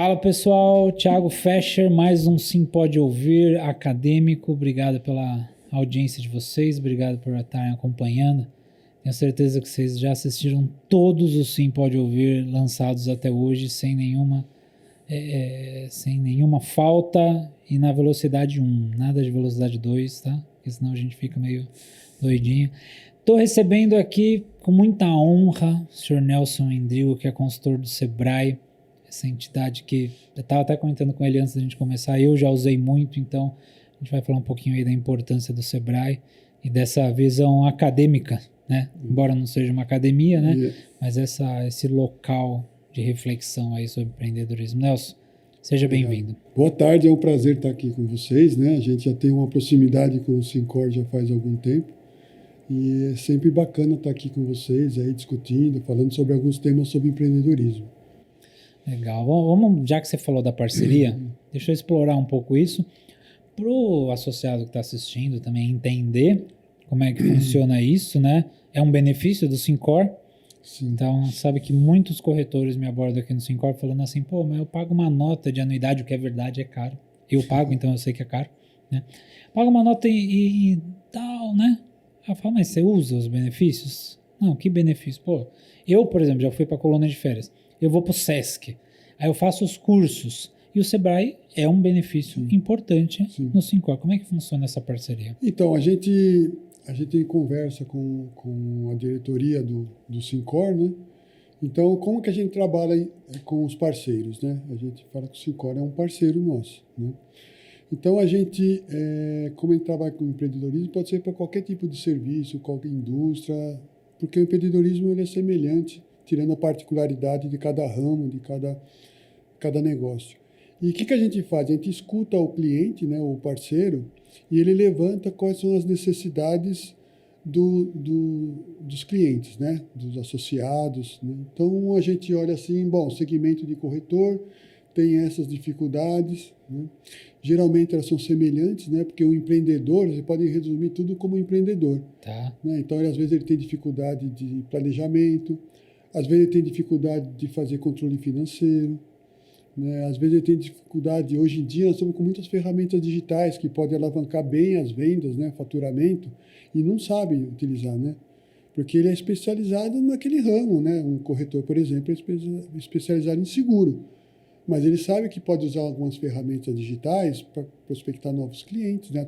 Fala pessoal, Thiago Fescher, mais um Sim Pode Ouvir acadêmico. Obrigado pela audiência de vocês, obrigado por estarem acompanhando. Tenho certeza que vocês já assistiram todos os Sim Pode Ouvir lançados até hoje, sem nenhuma falta e na velocidade 1, nada de velocidade 2, tá? Porque senão a gente fica meio doidinho. Estou recebendo aqui com muita honra o senhor Nelson Endrigo, que é consultor do Sebrae, essa entidade que eu estava até comentando com ele antes da gente começar, eu já usei muito, então a gente vai falar um pouquinho aí da importância do Sebrae e dessa visão acadêmica, né? Embora não seja uma academia, né? Mas esse local de reflexão aí sobre empreendedorismo. Nelson, seja bem-vindo. Boa tarde, é um prazer estar aqui com vocês, né? A gente já tem uma proximidade com o Syncor já faz algum tempo e é sempre bacana estar aqui com vocês aí discutindo, falando sobre alguns temas sobre empreendedorismo. Legal. Vamos, já que você falou da parceria, deixa eu explorar um pouco isso para o associado que está assistindo também entender como é que funciona isso, né? É um benefício do Syncor. Sim. Então, sabe que muitos corretores me abordam aqui no Syncor falando assim, pô, mas eu pago uma nota de anuidade, o que é verdade, é caro. Eu pago, então eu sei que é caro, né? Pago uma nota e tal, né? Eu falo, mas você usa os benefícios? Não, que benefício? Pô, eu, por exemplo, já fui para a colônia de férias. Eu vou para o Sesc, aí eu faço os cursos. E o Sebrae é um benefício importante no Syncor. Como é que funciona essa parceria? Então, a gente conversa com a diretoria do Syncor, né? Então, como que a gente trabalha com os parceiros, né? A gente fala que o Syncor é um parceiro nosso, né? Então, a gente, como a gente trabalha com empreendedorismo, pode ser para qualquer tipo de serviço, qualquer indústria, porque o empreendedorismo ele é semelhante, tirando a particularidade de cada ramo, de cada negócio. E o que a gente faz? A gente escuta o cliente, né, o parceiro, e ele levanta quais são as necessidades dos clientes, né, dos associados, né? Então, a gente olha assim, bom, segmento de corretor tem essas dificuldades, né? Geralmente elas são semelhantes, né, porque o empreendedor, você pode resumir tudo como empreendedor. Tá. Né? Então, às vezes ele tem dificuldade de planejamento, às vezes ele tem dificuldade de fazer controle financeiro, né? Às vezes ele tem dificuldade. Hoje em dia nós estamos com muitas ferramentas digitais que podem alavancar bem as vendas, né? Faturamento, e não sabem utilizar, né? Porque ele é especializado naquele ramo, né? Um corretor, por exemplo, é especializado em seguro, mas ele sabe que pode usar algumas ferramentas digitais para prospectar novos clientes, né?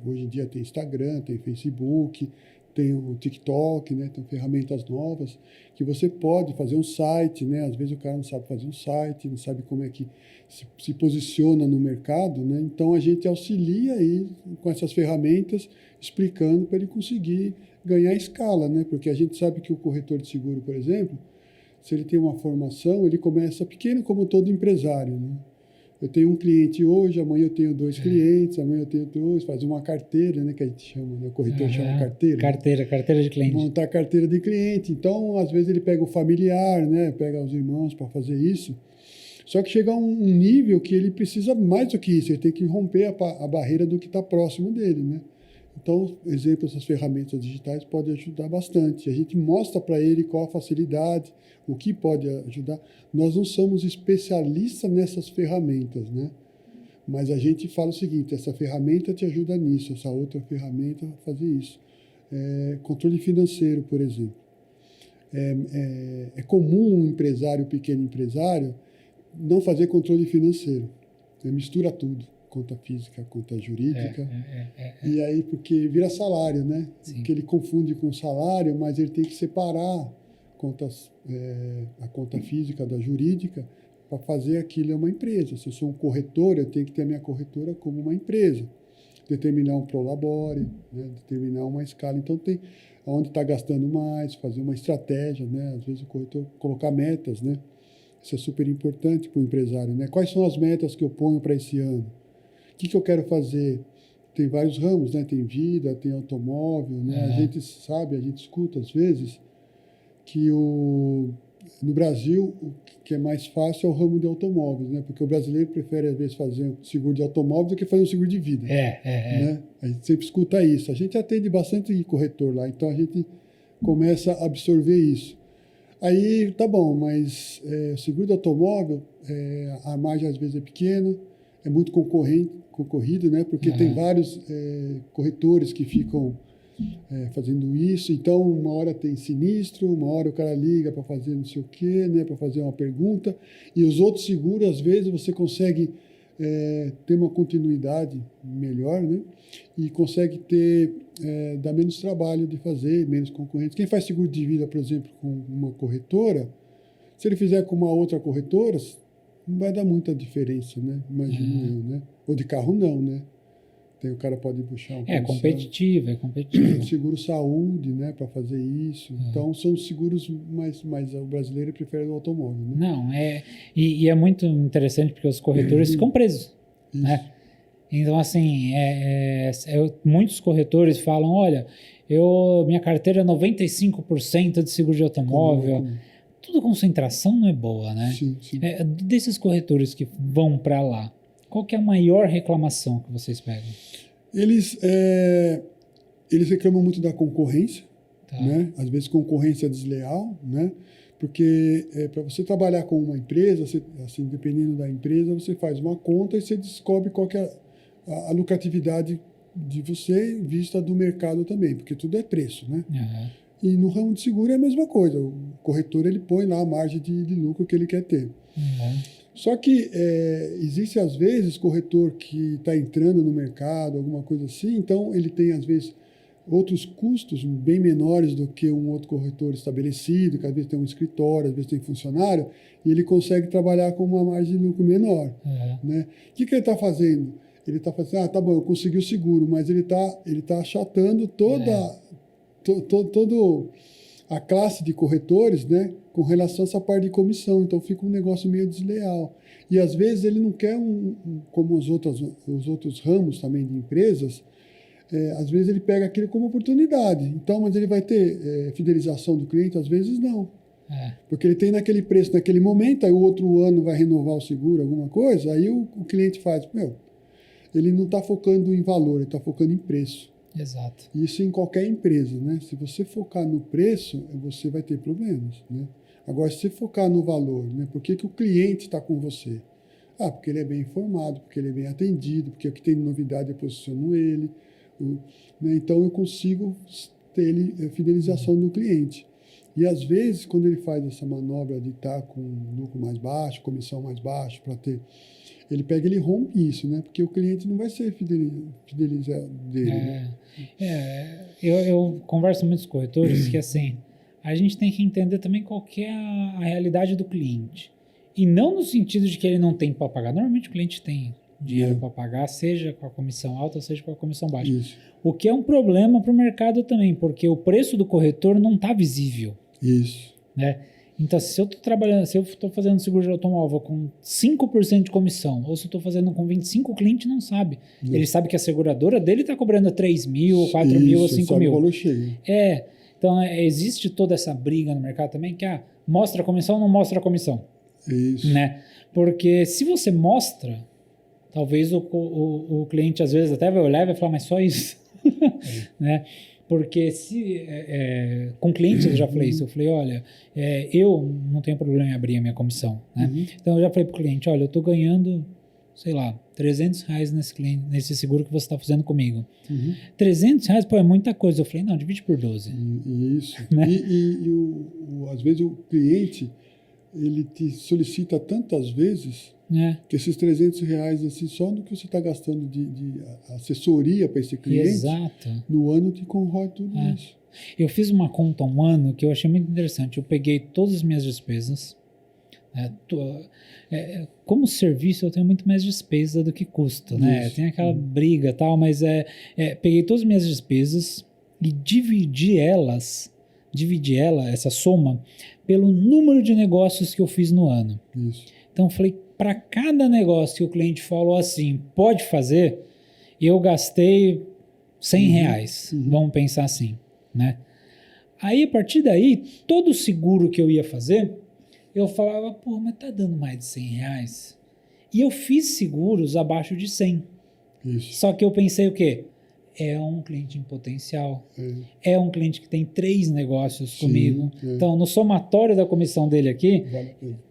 Hoje em dia tem Instagram, tem Facebook, tem o TikTok, né? Tem ferramentas novas que você pode fazer um site, né? Às vezes o cara não sabe fazer um site, não sabe como é que se posiciona no mercado, né? Então a gente auxilia aí com essas ferramentas, explicando para ele conseguir ganhar escala, né? Porque a gente sabe que o corretor de seguro, por exemplo, se ele tem uma formação, ele começa pequeno como todo empresário, né? Eu tenho um cliente hoje, amanhã eu tenho 2 clientes, amanhã eu tenho 2, faz uma carteira, né, que a gente chama, né, o corretor chama carteira. Carteira de cliente. Montar carteira de cliente. Então, às vezes ele pega o familiar, né, pega os irmãos para fazer isso. Só que chega a um nível que ele precisa mais do que isso, ele tem que romper a barreira do que está próximo dele, né? Então, exemplo, essas ferramentas digitais podem ajudar bastante. A gente mostra para ele qual a facilidade, o que pode ajudar. Nós não somos especialistas nessas ferramentas, né? Mas a gente fala o seguinte, essa ferramenta te ajuda nisso, essa outra ferramenta vai fazer isso. Controle financeiro, por exemplo. É comum um empresário, pequeno empresário, não fazer controle financeiro. Mistura tudo. Conta física, conta jurídica, e aí porque vira salário, né? Sim. Porque ele confunde com salário, mas ele tem que separar a conta física da jurídica para fazer aquilo uma empresa. Se eu sou um corretor, eu tenho que ter a minha corretora como uma empresa, determinar um prolabore, né? Determinar uma escala. Então tem onde está gastando mais, fazer uma estratégia, né? Às vezes o corretor colocar metas, né? Isso é super importante para o empresário, né? Quais são as metas que eu ponho para esse ano? O que eu quero fazer? Tem vários ramos, né? Tem vida, tem automóvel, né? A gente sabe, a gente escuta às vezes que no Brasil o que é mais fácil é o ramo de automóveis, né? Porque o brasileiro prefere às vezes fazer um seguro de automóvel do que fazer um seguro de vida. Né? A gente sempre escuta isso. A gente atende bastante corretor lá, então a gente começa a absorver isso. Aí, tá bom, mas o seguro do automóvel, a margem às vezes é pequena, é muito concorrido, né? Porque tem vários corretores que ficam fazendo isso. Então, uma hora tem sinistro, uma hora o cara liga para fazer não sei o quê, né? Para fazer uma pergunta. E os outros seguros, às vezes, você consegue ter uma continuidade melhor, né? E consegue dar menos trabalho de fazer, menos concorrentes. Quem faz seguro de vida, por exemplo, com uma corretora, se ele fizer com uma outra corretora, não vai dar muita diferença, né? Imagino eu, né? Ou de carro não, né? O cara pode puxar um competitivo. Seguro saúde, né, para fazer isso. Então, são seguros mais o brasileiro prefere o automóvel, né? Não, e é muito interessante porque os corretores ficam presos, né? Então, assim, muitos corretores falam, olha, minha carteira é 95% de seguro de automóvel. Tudo concentração não é boa, né? Sim. Desses corretores que vão para lá, qual que é a maior reclamação que vocês pegam? Eles reclamam muito da concorrência, né? Às vezes concorrência desleal, né? Porque para você trabalhar com uma empresa, assim, dependendo da empresa, você faz uma conta e você descobre qual que é a lucratividade de você vista do mercado também, porque tudo é preço, né? E no ramo de seguro é a mesma coisa. O corretor ele põe lá a margem de lucro que ele quer ter. Só que existe, às vezes, corretor que está entrando no mercado, alguma coisa assim, então ele tem, às vezes, outros custos bem menores do que um outro corretor estabelecido, que às vezes tem um escritório, às vezes tem funcionário, e ele consegue trabalhar com uma margem de lucro menor. Né? O que ele está fazendo? Ele está fazendo, tá bom, eu consegui o seguro, mas ele tá achatando toda a classe de corretores, né, com relação a essa parte de comissão. Então fica um negócio meio desleal. E às vezes ele não quer como os outros ramos também de empresas, às vezes ele pega aquilo como oportunidade. Então, mas ele vai ter fidelização do cliente? Às vezes não. Porque ele tem naquele preço naquele momento, aí o outro ano vai renovar o seguro, alguma coisa, aí o cliente faz, ele não está focando em valor, ele está focando em preço. Exato. Isso em qualquer empresa, né? Se você focar no preço, você vai ter problemas, né? Agora, se você focar no valor, né? Por que o cliente está com você? Porque ele é bem informado, porque ele é bem atendido, porque o que tem de novidade eu posiciono ele, né? Então eu consigo ter fidelização do cliente. E às vezes, quando ele faz essa manobra de estar com lucro mais baixo, comissão mais baixa, para ter... ele rompe isso, né? Porque o cliente não vai ser fidelizado dele. Né? Eu converso com muitos corretores que, assim, a gente tem que entender também qual que é a realidade do cliente. E não no sentido de que ele não tem para pagar. Normalmente o cliente tem dinheiro para pagar, seja com a comissão alta, seja com a comissão baixa. Isso. O que é um problema para o mercado também, porque o preço do corretor não está visível. Isso. Né? Então, se eu estou fazendo seguro de automóvel com 5% de comissão, ou se eu estou fazendo com 25%, o cliente não sabe. Ele sabe que a seguradora dele está cobrando 3 mil, 4 mil ou 5 mil. Então, existe toda essa briga no mercado também, que mostra a comissão ou não mostra a comissão. Isso. Né? Porque se você mostra, talvez o cliente às vezes até vai olhar e vai falar, mas só isso. Né? Porque com clientes eu já falei isso, eu falei, olha, eu não tenho problema em abrir a minha comissão, né? Então eu já falei para o cliente, olha, eu estou ganhando, sei lá, R$300 nesse seguro que você está fazendo comigo. R$300, é muita coisa. Eu falei, não, divide por 12. Isso. Né? Às vezes o cliente, ele te solicita tantas vezes que esses R$300, assim, só no que você está gastando de assessoria para esse cliente, exato, no ano te corrói tudo isso. Eu fiz uma conta um ano que eu achei muito interessante. Eu peguei todas as minhas despesas. Como serviço, eu tenho muito mais despesa do que custo. Né? Tem aquela briga e tal, mas peguei todas as minhas despesas e dividi essa soma, pelo número de negócios que eu fiz no ano. Isso. Então, eu falei, para cada negócio que o cliente falou assim, pode fazer, eu gastei R$100, vamos pensar assim, né? Aí, a partir daí, todo seguro que eu ia fazer, eu falava, mas tá dando mais de R$100. E eu fiz seguros abaixo de 100. Isso. Só que eu pensei o quê? é um cliente em potencial. É um cliente que tem 3 negócios comigo. Então, no somatório da comissão dele aqui,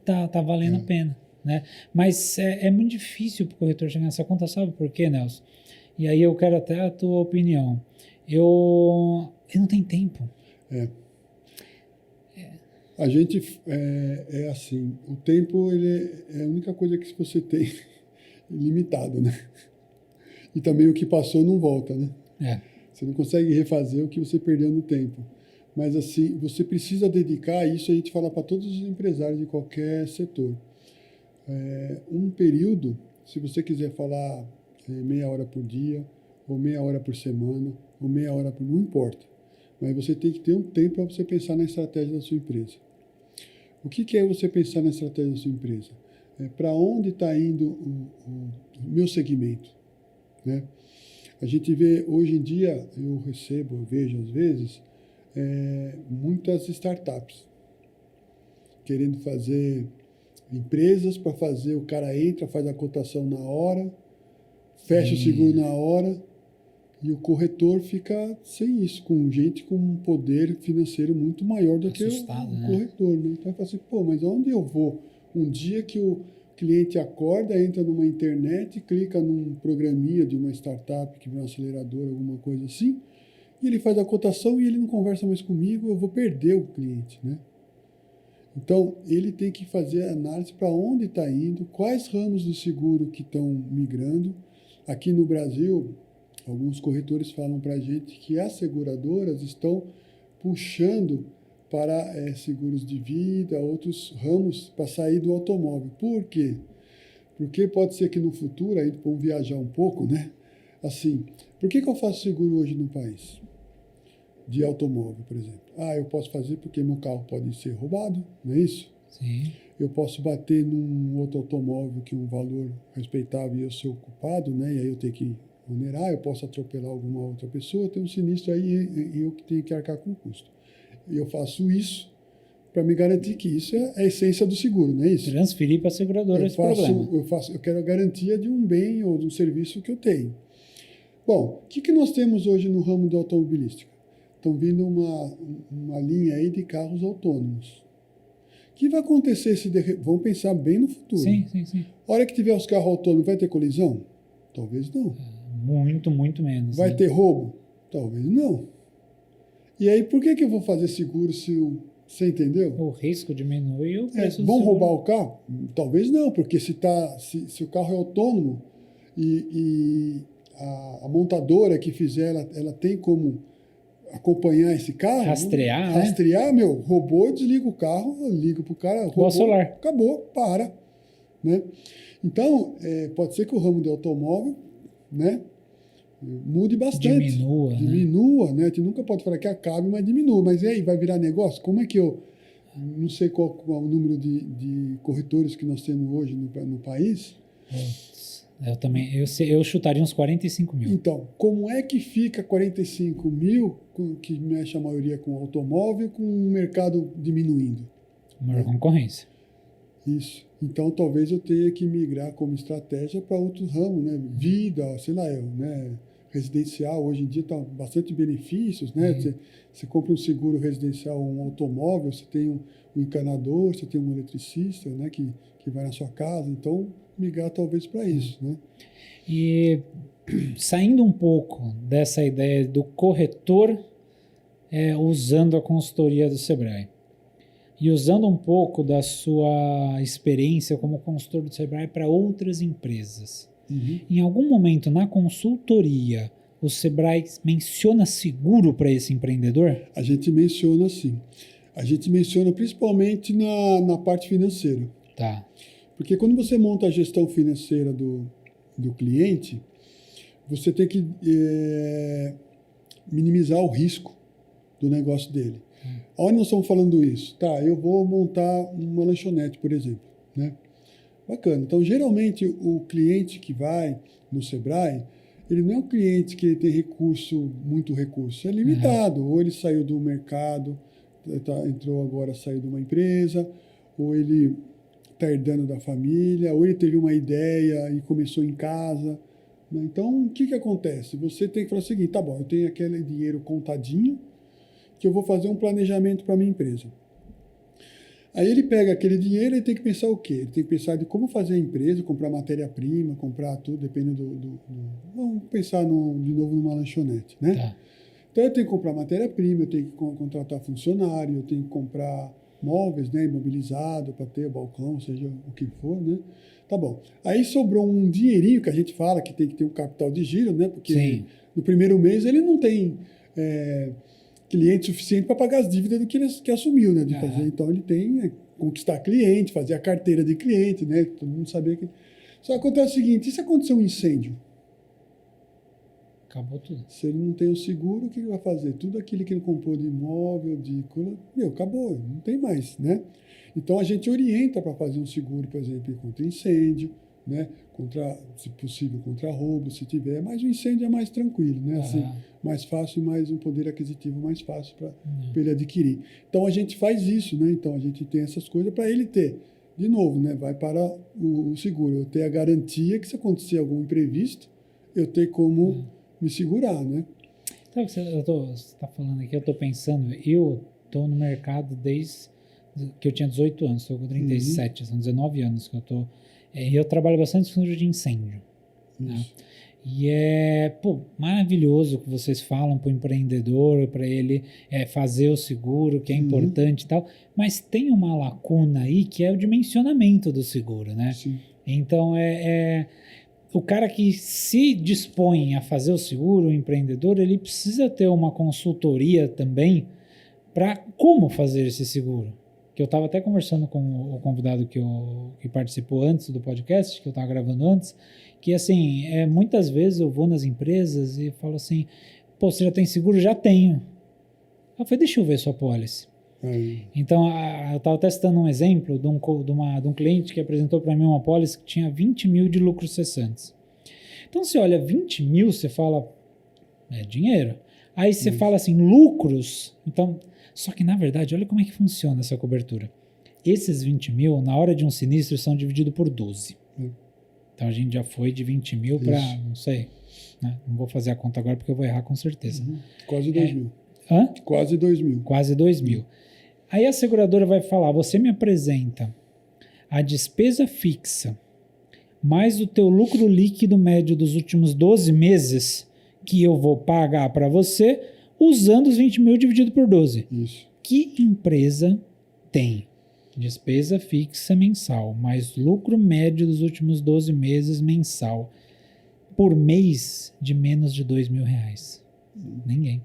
tá valendo a pena. Né? Mas é muito difícil para o corretor chegar nessa conta, sabe por quê, Nelson? E aí eu quero até a tua opinião. Eu não tenho tempo. A gente, é assim, o tempo ele é a única coisa que você tem limitado, né? E também o que passou não volta, né? Você não consegue refazer o que você perdeu no tempo. Mas assim, você precisa dedicar, isso a gente fala para todos os empresários de qualquer setor. Um período, se você quiser falar meia hora por dia, ou meia hora por semana, ou meia hora por... não importa. Mas você tem que ter um tempo para você pensar na estratégia da sua empresa. O que é você pensar na estratégia da sua empresa? Para onde está indo o meu segmento? Né? A gente vê, hoje em dia, eu vejo às vezes, muitas startups querendo fazer empresas para fazer, o cara entra, faz a cotação na hora, fecha o seguro na hora, e o corretor fica sem isso, com gente com um poder financeiro muito maior do que o corretor. Né? Então, fala assim, mas aonde eu vou? Um dia que o cliente acorda, entra numa internet, clica num programinha de uma startup, que vem um acelerador, alguma coisa assim, e ele faz a cotação e ele não conversa mais comigo, eu vou perder o cliente, né? Então, ele tem que fazer a análise para onde está indo, quais ramos do seguro que estão migrando. Aqui no Brasil, alguns corretores falam para a gente que as seguradoras estão puxando para seguros de vida, outros ramos para sair do automóvel. Por quê? Porque pode ser que no futuro, aí vamos viajar um pouco, né? Assim, por que eu faço seguro hoje no país? De automóvel, por exemplo. Eu posso fazer porque meu carro pode ser roubado, não é isso? Sim. Eu posso bater num outro automóvel que um valor respeitável e eu ser ocupado, né? E aí eu tenho que onerar, eu posso atropelar alguma outra pessoa, tem um sinistro aí e eu que tenho que arcar com o custo. E eu faço isso para me garantir que isso é a essência do seguro, não é isso? Transferir para a seguradora esse problema. Eu quero a garantia de um bem ou de um serviço que eu tenho. Bom, o que nós temos hoje no ramo da automobilística? Estão vindo uma linha aí de carros autônomos. O que vai acontecer se... Vamos pensar bem no futuro. Sim. A hora que tiver os carros autônomos, vai ter colisão? Talvez não. Muito menos. Vai ter roubo? Talvez não. E aí, por que eu vou fazer seguro se você entendeu? O risco diminui e o preço do vão seguro. roubar o carro? Talvez não, porque se o carro é autônomo e a montadora que fizer, ela tem como acompanhar esse carro. Rastrear, né? Roubou, eu desligo o carro, eu ligo pro cara, roubou, o celular. Acabou, para. Né? Então, pode ser que o ramo de automóvel, né, mude bastante. Diminua, né? A gente nunca pode falar que acabe, mas diminua. Mas e aí, vai virar negócio? Como é que eu... Não sei qual é o número de corretores que nós temos hoje no país. Eu também, eu chutaria uns 45 mil. Então, como é que fica 45 mil, que mexe a maioria com automóvel, com o mercado diminuindo? Maior concorrência. Isso. Então, talvez eu tenha que migrar como estratégia para outro ramo, né? Vida, sei lá, né? Residencial, hoje em dia está bastante benefícios, né? Você compra um seguro residencial, um automóvel, você tem um encanador, você tem um eletricista, né? Que vai na sua casa. Então, migrar talvez para isso, né? E saindo um pouco dessa ideia do corretor usando a consultoria do Sebrae e usando um pouco da sua experiência como consultor do Sebrae para outras empresas, em algum momento na consultoria o Sebrae menciona seguro para esse empreendedor? A gente menciona sim. A gente menciona principalmente na parte financeira. Tá. Porque quando você monta a gestão financeira do cliente, você tem que minimizar o risco do negócio dele. Onde nós estamos falando isso? Tá, eu vou montar uma lanchonete, por exemplo. Né? Bacana. Então, geralmente, o cliente que vai no Sebrae, ele não é um cliente que tem muito recurso. É limitado. Ou ele saiu do mercado, entrou agora, saiu de uma empresa, ou ele... está herdando da família, ou ele teve uma ideia e começou em casa, né? Então, o que acontece? Você tem que falar o seguinte, tá bom, eu tenho aquele dinheiro contadinho que eu vou fazer um planejamento para a minha empresa. Aí ele pega aquele dinheiro e tem que pensar o quê? Ele tem que pensar de como fazer a empresa, comprar matéria-prima, comprar tudo, dependendo Vamos pensar de novo numa lanchonete, né? Tá. Então eu tenho que comprar matéria-prima, eu tenho que contratar funcionário, eu tenho que comprar móveis, né, imobilizado para ter balcão, seja o que for, né? Tá bom. Aí sobrou um dinheirinho que a gente fala que tem que ter um capital de giro, né? Porque Sim. no primeiro mês ele não tem cliente suficiente para pagar as dívidas do que ele assumiu, né? De fazer. Então ele tem conquistar cliente, fazer a carteira de cliente, né? Todo mundo sabia que. Só que acontece o seguinte: e se acontecer um incêndio? Acabou tudo. Se ele não tem o seguro, o que ele vai fazer? Tudo aquilo que ele comprou de imóvel, acabou, não tem mais, né? Então a gente orienta para fazer um seguro, por exemplo, contra incêndio, né? Se possível, contra roubo, se tiver, mas o incêndio é mais tranquilo, né? Assim, mais fácil e mais um poder aquisitivo mais fácil para ele adquirir. Então a gente faz isso, né? Então a gente tem essas coisas para ele ter. De novo, né? Vai para o seguro. Eu ter a garantia que se acontecer algum imprevisto, eu ter como me segurar, né? Sabe o que você está falando aqui? Eu estou pensando, eu estou no mercado desde que eu tinha 18 anos, estou com 37, são 19 anos que eu estou. E eu trabalho bastante com seguro de incêndio. Né? E é maravilhoso o que vocês falam para o empreendedor, para ele fazer o seguro, que é importante e tal, mas tem uma lacuna aí que é o dimensionamento do seguro, né? Sim. Então, o cara que se dispõe a fazer o seguro, o empreendedor, ele precisa ter uma consultoria também para como fazer esse seguro. Que eu estava até conversando com o convidado que participou antes do podcast, que eu estava gravando antes, que assim, muitas vezes eu vou nas empresas e falo assim, você já tem seguro? Já tenho. Eu falei, deixa eu ver sua pólice. Então, eu estava testando um exemplo de um cliente que apresentou para mim uma pólice que tinha 20 mil de lucros cessantes. Então, você olha 20 mil, você fala, é dinheiro. Aí você fala assim, lucros. Então, só que na verdade, olha como é que funciona essa cobertura. Esses 20 mil, na hora de um sinistro, são divididos por 12. Então, a gente já foi de 20 mil para, não sei, né? Não vou fazer a conta agora porque eu vou errar com certeza. Quase 2 mil. Hã? Quase 2 mil. Quase 2 mil. Aí a seguradora vai falar, você me apresenta a despesa fixa mais o teu lucro líquido médio dos últimos 12 meses que eu vou pagar para você usando os 20 mil dividido por 12. Isso. Que empresa tem despesa fixa mensal mais lucro médio dos últimos 12 meses mensal por mês de menos de R$2.000? Ninguém.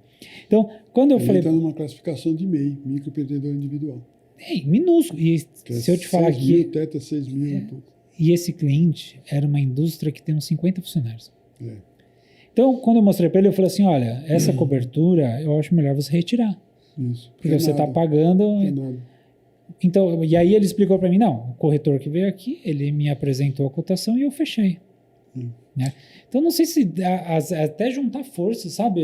Então, quando eu falei... Ele está numa classificação de MEI, microempreendedor individual. Minúsculo. E se eu te falar que... 6 mil, teto é 6 mil e pouco. E esse cliente era uma indústria que tem uns 50 funcionários. Então, quando eu mostrei para ele, eu falei assim, olha, essa cobertura, eu acho melhor você retirar. Isso. Porque você está pagando... Então, e aí ele explicou para mim, não, o corretor que veio aqui, ele me apresentou a cotação e eu fechei. Né? Então, não sei se até juntar força, sabe?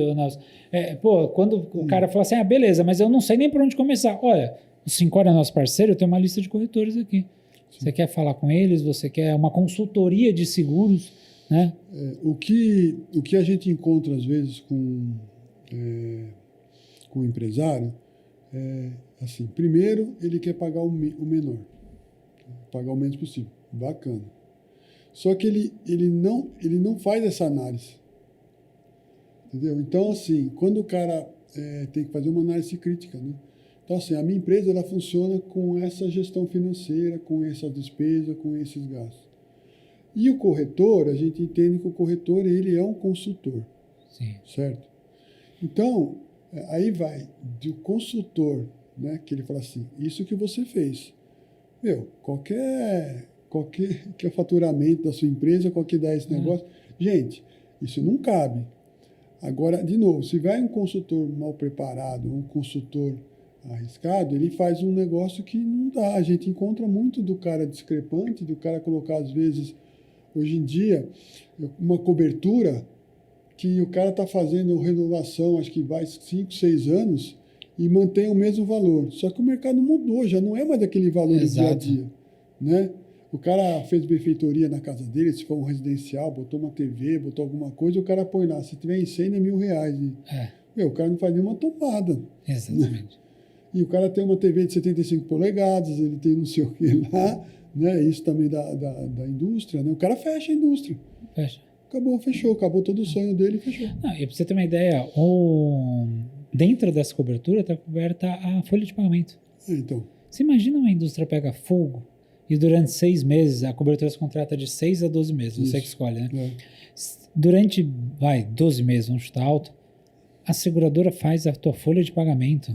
Quando o cara fala assim, beleza, mas eu não sei nem por onde começar. Olha, o Syncor é nosso parceiro, eu tenho uma lista de corretores aqui. Sim. Você quer falar com eles, você quer uma consultoria de seguros, né? O que a gente encontra, às vezes, com o empresário, assim, primeiro, ele quer pagar o menor, pagar o menos possível. Bacana. Só que ele não faz essa análise. Entendeu? Então, assim, quando o cara tem que fazer uma análise crítica, né? Então, assim, a minha empresa ela funciona com essa gestão financeira, com essa despesa, com esses gastos. E o corretor, a gente entende que o corretor ele é um consultor. Sim. Certo? Então, aí vai do consultor, né, que ele fala assim, isso que você fez. Qualquer que é o faturamento da sua empresa, qual que dá esse negócio. Gente, isso não cabe. Agora, de novo, se vai um consultor mal preparado, um consultor arriscado, ele faz um negócio que não dá. A gente encontra muito do cara discrepante, do cara colocar, às vezes, hoje em dia, uma cobertura que o cara está fazendo renovação, acho que vai 5, 6 anos, e mantém o mesmo valor. Só que o mercado mudou, já não é mais daquele valor do dia a dia. Né? O cara fez benfeitoria na casa dele, se for um residencial, botou uma TV, botou alguma coisa, o cara põe lá, se tiver incêndio é R$1.000. O cara não faz nenhuma tomada. Exatamente. E o cara tem uma TV de 75 polegadas, ele tem não sei o que lá, né? Isso também da indústria, né? O cara fecha a indústria. Fecha. Acabou todo o sonho dele e fechou. Não, e para você ter uma ideia, dentro dessa cobertura está coberta a folha de pagamento. Então. Você imagina uma indústria pega fogo e durante 6 meses, a cobertura se contrata de 6 a 12 meses, você que escolhe, né? Durante, 12 meses, vamos chutar alto, a seguradora faz a tua folha de pagamento.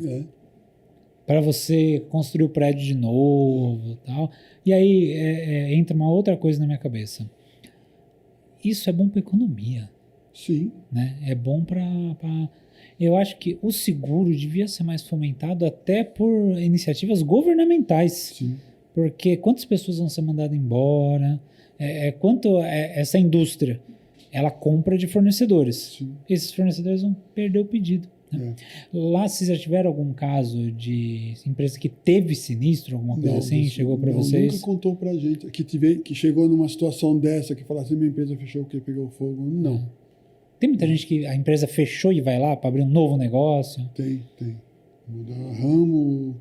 Para você construir o prédio de novo, tal. E aí entra uma outra coisa na minha cabeça. Isso é bom para economia. Sim. Né? É bom para... Eu acho que o seguro devia ser mais fomentado até por iniciativas governamentais. Sim. Porque quantas pessoas vão ser mandadas embora? Quanto essa indústria ela compra de fornecedores. Sim. Esses fornecedores vão perder o pedido. Né? Lá, se já tiver algum caso de empresa que teve sinistro, alguma coisa assim, chegou para vocês? Nunca contou para a gente que chegou numa situação dessa, que falasse minha empresa fechou porque pegou fogo. Não. Tem muita gente que a empresa fechou e vai lá para abrir um novo negócio? Tem. Mudar ramo,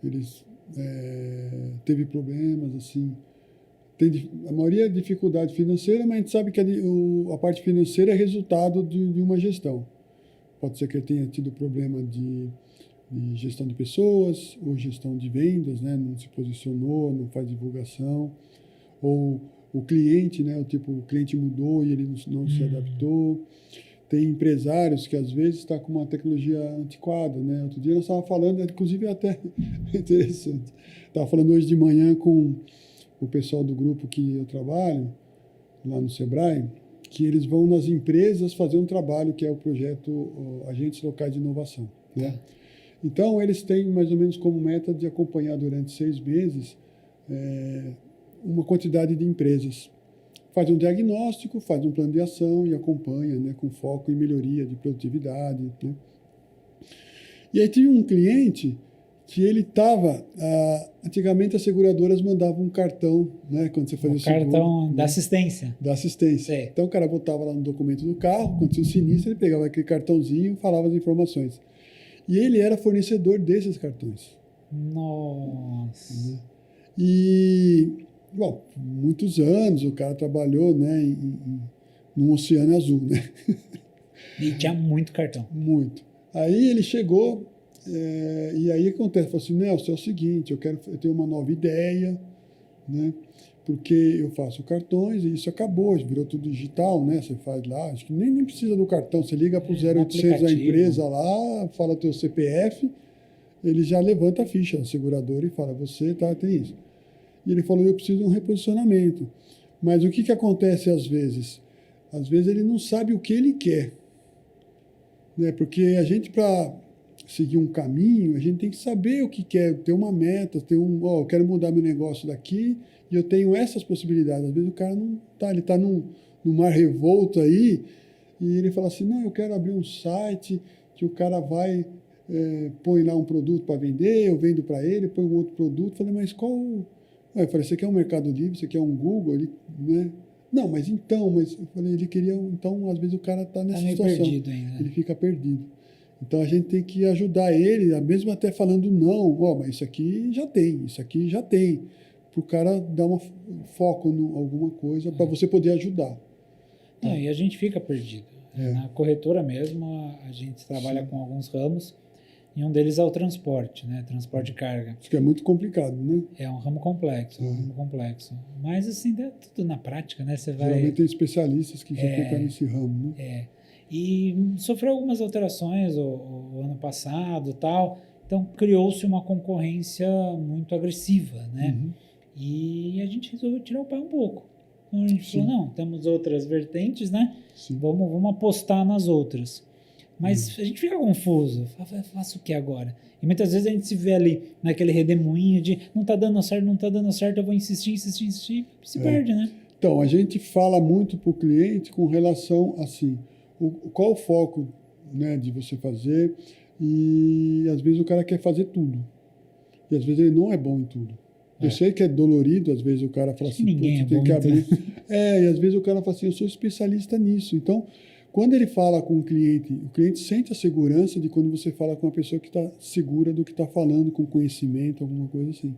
eles teve problemas, assim. A maioria é dificuldade financeira, mas a gente sabe que a parte financeira é resultado de uma gestão. Pode ser que ele tenha tido problema de gestão de pessoas ou gestão de vendas, né? Não se posicionou, não faz divulgação. Ou o cliente, né? O cliente mudou e ele não se adaptou. Tem empresários que às vezes estão com uma tecnologia antiquada, né? Outro dia nós estávamos falando, inclusive até interessante, estava falando hoje de manhã com o pessoal do grupo que eu trabalho, lá no Sebrae, que eles vão nas empresas fazer um trabalho que é o projeto Agentes Locais de Inovação. Né? Então, eles têm mais ou menos como meta de acompanhar durante 6 meses uma quantidade de empresas. Faz um diagnóstico, faz um plano de ação e acompanha, né, com foco em melhoria de produtividade. Né? E aí tinha um cliente que ele estava... antigamente as seguradoras mandavam um cartão, né, quando você fazia o seguro. Cartão da né, assistência. Da assistência. Sei. Então o cara botava lá no documento do carro, quando tinha um sinistro, ele pegava aquele cartãozinho e falava as informações. E ele era fornecedor desses cartões. Nossa. Né? E, bom, muitos anos o cara trabalhou, né, num oceano azul, né? E tinha muito cartão. Muito. Aí ele chegou... e aí acontece, falou assim, Nelson, é o seguinte, eu tenho uma nova ideia, né? Porque eu faço cartões e isso acabou, virou tudo digital, né? Você faz lá, acho que nem precisa do cartão, você liga para o 0800 da empresa lá, fala teu CPF, ele já levanta a ficha da seguradora e fala, você tem isso. E ele falou, eu preciso de um reposicionamento. Mas o que acontece às vezes? Às vezes ele não sabe o que ele quer, né? Porque a gente, para seguir um caminho, a gente tem que saber o que quer, ter uma meta, eu quero mudar meu negócio daqui e eu tenho essas possibilidades. Às vezes o cara não está, ele está num mar revolto aí e ele fala assim, não, eu quero abrir um site que o cara vai, põe lá um produto para vender, eu vendo para ele, põe um outro produto. Eu falei, mas qual... Eu falei, você quer um Mercado Livre, você quer um Google? Ele, né? Não, mas eu falei, ele queria, então às vezes o cara está nessa situação. Perdido ainda. Ele fica perdido. Então, a gente tem que ajudar ele, mesmo até falando não, mas isso aqui já tem, para o cara dar um foco em alguma coisa, para você poder ajudar. Não, e a gente fica perdido. Na corretora mesmo, a gente trabalha com alguns ramos, e um deles é o transporte, né? Transporte de carga. Isso que é muito complicado, né? É um ramo complexo, Mas, assim, é tudo na prática, né? Você vai... Geralmente tem especialistas que já ficam nesse ramo, né? E sofreu algumas alterações o ano passado, tal. Então criou-se uma concorrência muito agressiva, né? Uhum. E a gente resolveu tirar o pé um pouco. Então a gente falou, não, temos outras vertentes, né? Vamos apostar nas outras. Mas a gente fica confuso. Faço o que agora? E muitas vezes a gente se vê ali naquele redemoinho de não tá dando certo, eu vou insistir, se perde, né? Então, a gente fala muito para o cliente com relação assim, qual o foco, né, de você fazer, e às vezes o cara quer fazer tudo. E às vezes ele não é bom em tudo. Eu sei que é dolorido, às vezes o cara fala assim, ninguém é tem bom que em abrir. E às vezes o cara fala assim, eu sou especialista nisso. Então, quando ele fala com o cliente sente a segurança de quando você fala com uma pessoa que está segura do que está falando, com conhecimento, alguma coisa assim.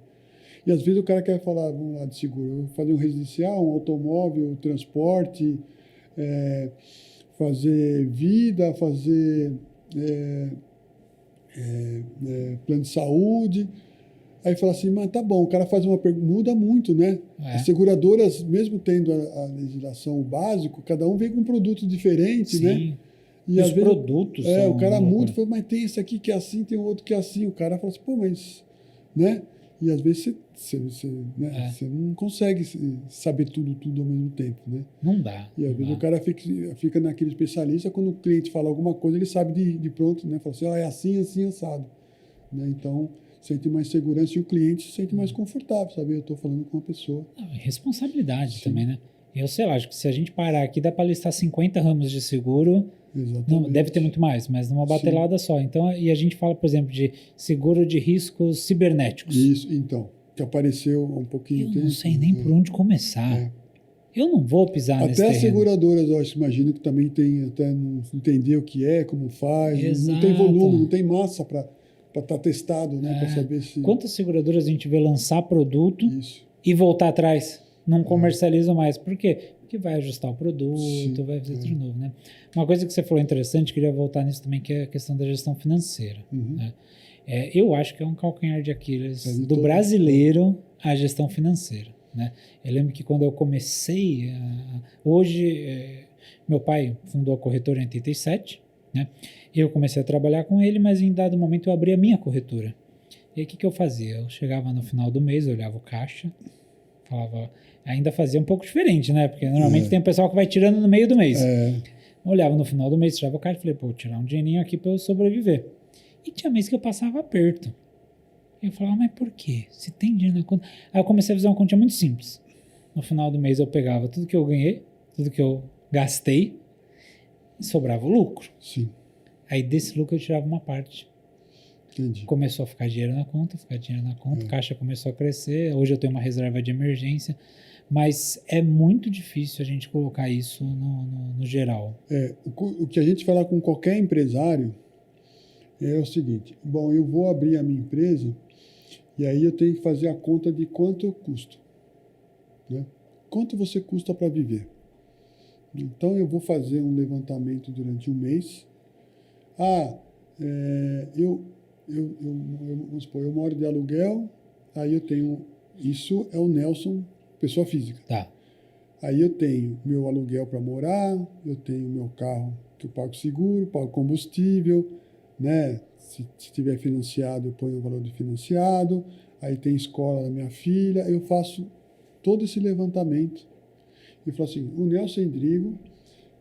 E às vezes o cara quer falar, vamos lá, de seguro, eu vou fazer um residencial, um automóvel, transporte, fazer vida, fazer plano de saúde. Aí fala assim, mas tá bom, o cara faz uma pergunta, muda muito, né? As seguradoras, mesmo tendo a legislação básico, cada um vem com um produto diferente, Sim. né? E os vezes, produtos são o cara muda e fala, mas tem esse aqui que é assim, tem outro que é assim. O cara fala assim, pô, mas... né? E às vezes você não consegue saber tudo ao mesmo tempo, né? Não dá. E às vezes o cara fica naquele especialista, quando o cliente fala alguma coisa, ele sabe de pronto, né? Fala assim, é assim, assim, assado. Né? Então, sente mais segurança e o cliente se sente mais confortável, sabe? Eu estou falando com uma pessoa. Responsabilidade também, né? Eu sei lá, acho que se a gente parar aqui, dá para listar 50 ramos de seguro. Não, deve ter muito mais, mas numa batelada só. Então, e a gente fala, por exemplo, de seguro de riscos cibernéticos. Isso, então, que apareceu há um pouquinho tempo. Eu não sei nem por onde começar. Eu não vou pisar nesse terreno. Até as seguradoras, eu imagino que também tem, até não entender o que é, como faz. Exato. Não tem volume, não tem massa para estar testado, né? Para saber se... Quantas seguradoras a gente vê lançar produto e voltar atrás? Não comercializam mais. Por quê? Porque vai ajustar o produto, vai fazer tudo de novo, né? Uma coisa que você falou interessante, queria voltar nisso também, que é a questão da gestão financeira. Né? Eu acho que é um calcanhar de Aquiles do brasileiro a gestão financeira. Né? Eu lembro que quando eu comecei, hoje, meu pai fundou a corretora em 87, né? Eu comecei a trabalhar com ele, mas em dado momento eu abri a minha corretora. E aí o que eu fazia? Eu chegava no final do mês, olhava o caixa, falava... Ainda fazia um pouco diferente, né? Porque normalmente tem um pessoal que vai tirando no meio do mês. Olhava no final do mês, tirava o caixa e falei, pô, vou tirar um dinheirinho aqui para eu sobreviver. E tinha mês que eu passava aperto. Eu falava, mas por quê? Se tem dinheiro na conta... Aí eu comecei a fazer uma continha muito simples. No final do mês eu pegava tudo que eu ganhei, tudo que eu gastei, e sobrava o lucro. Sim. Aí desse lucro eu tirava uma parte. Entendi. Começou a ficar dinheiro na conta, a caixa começou a crescer, hoje eu tenho uma reserva de emergência, mas é muito difícil a gente colocar isso no geral. O que a gente fala com qualquer empresário é o seguinte, bom, eu vou abrir a minha empresa e aí eu tenho que fazer a conta de quanto eu custo. Né? Quanto você custa para viver? Então eu vou fazer um levantamento durante um mês. Vamos supor, eu moro de aluguel, aí eu tenho, isso é o Nelson, pessoa física. Tá. Aí eu tenho meu aluguel para morar, eu tenho meu carro que eu pago seguro, pago combustível, né? Se tiver financiado, eu ponho o valor de financiado, aí tem escola da minha filha, eu faço todo esse levantamento e falo assim, o Nelson Endrigo,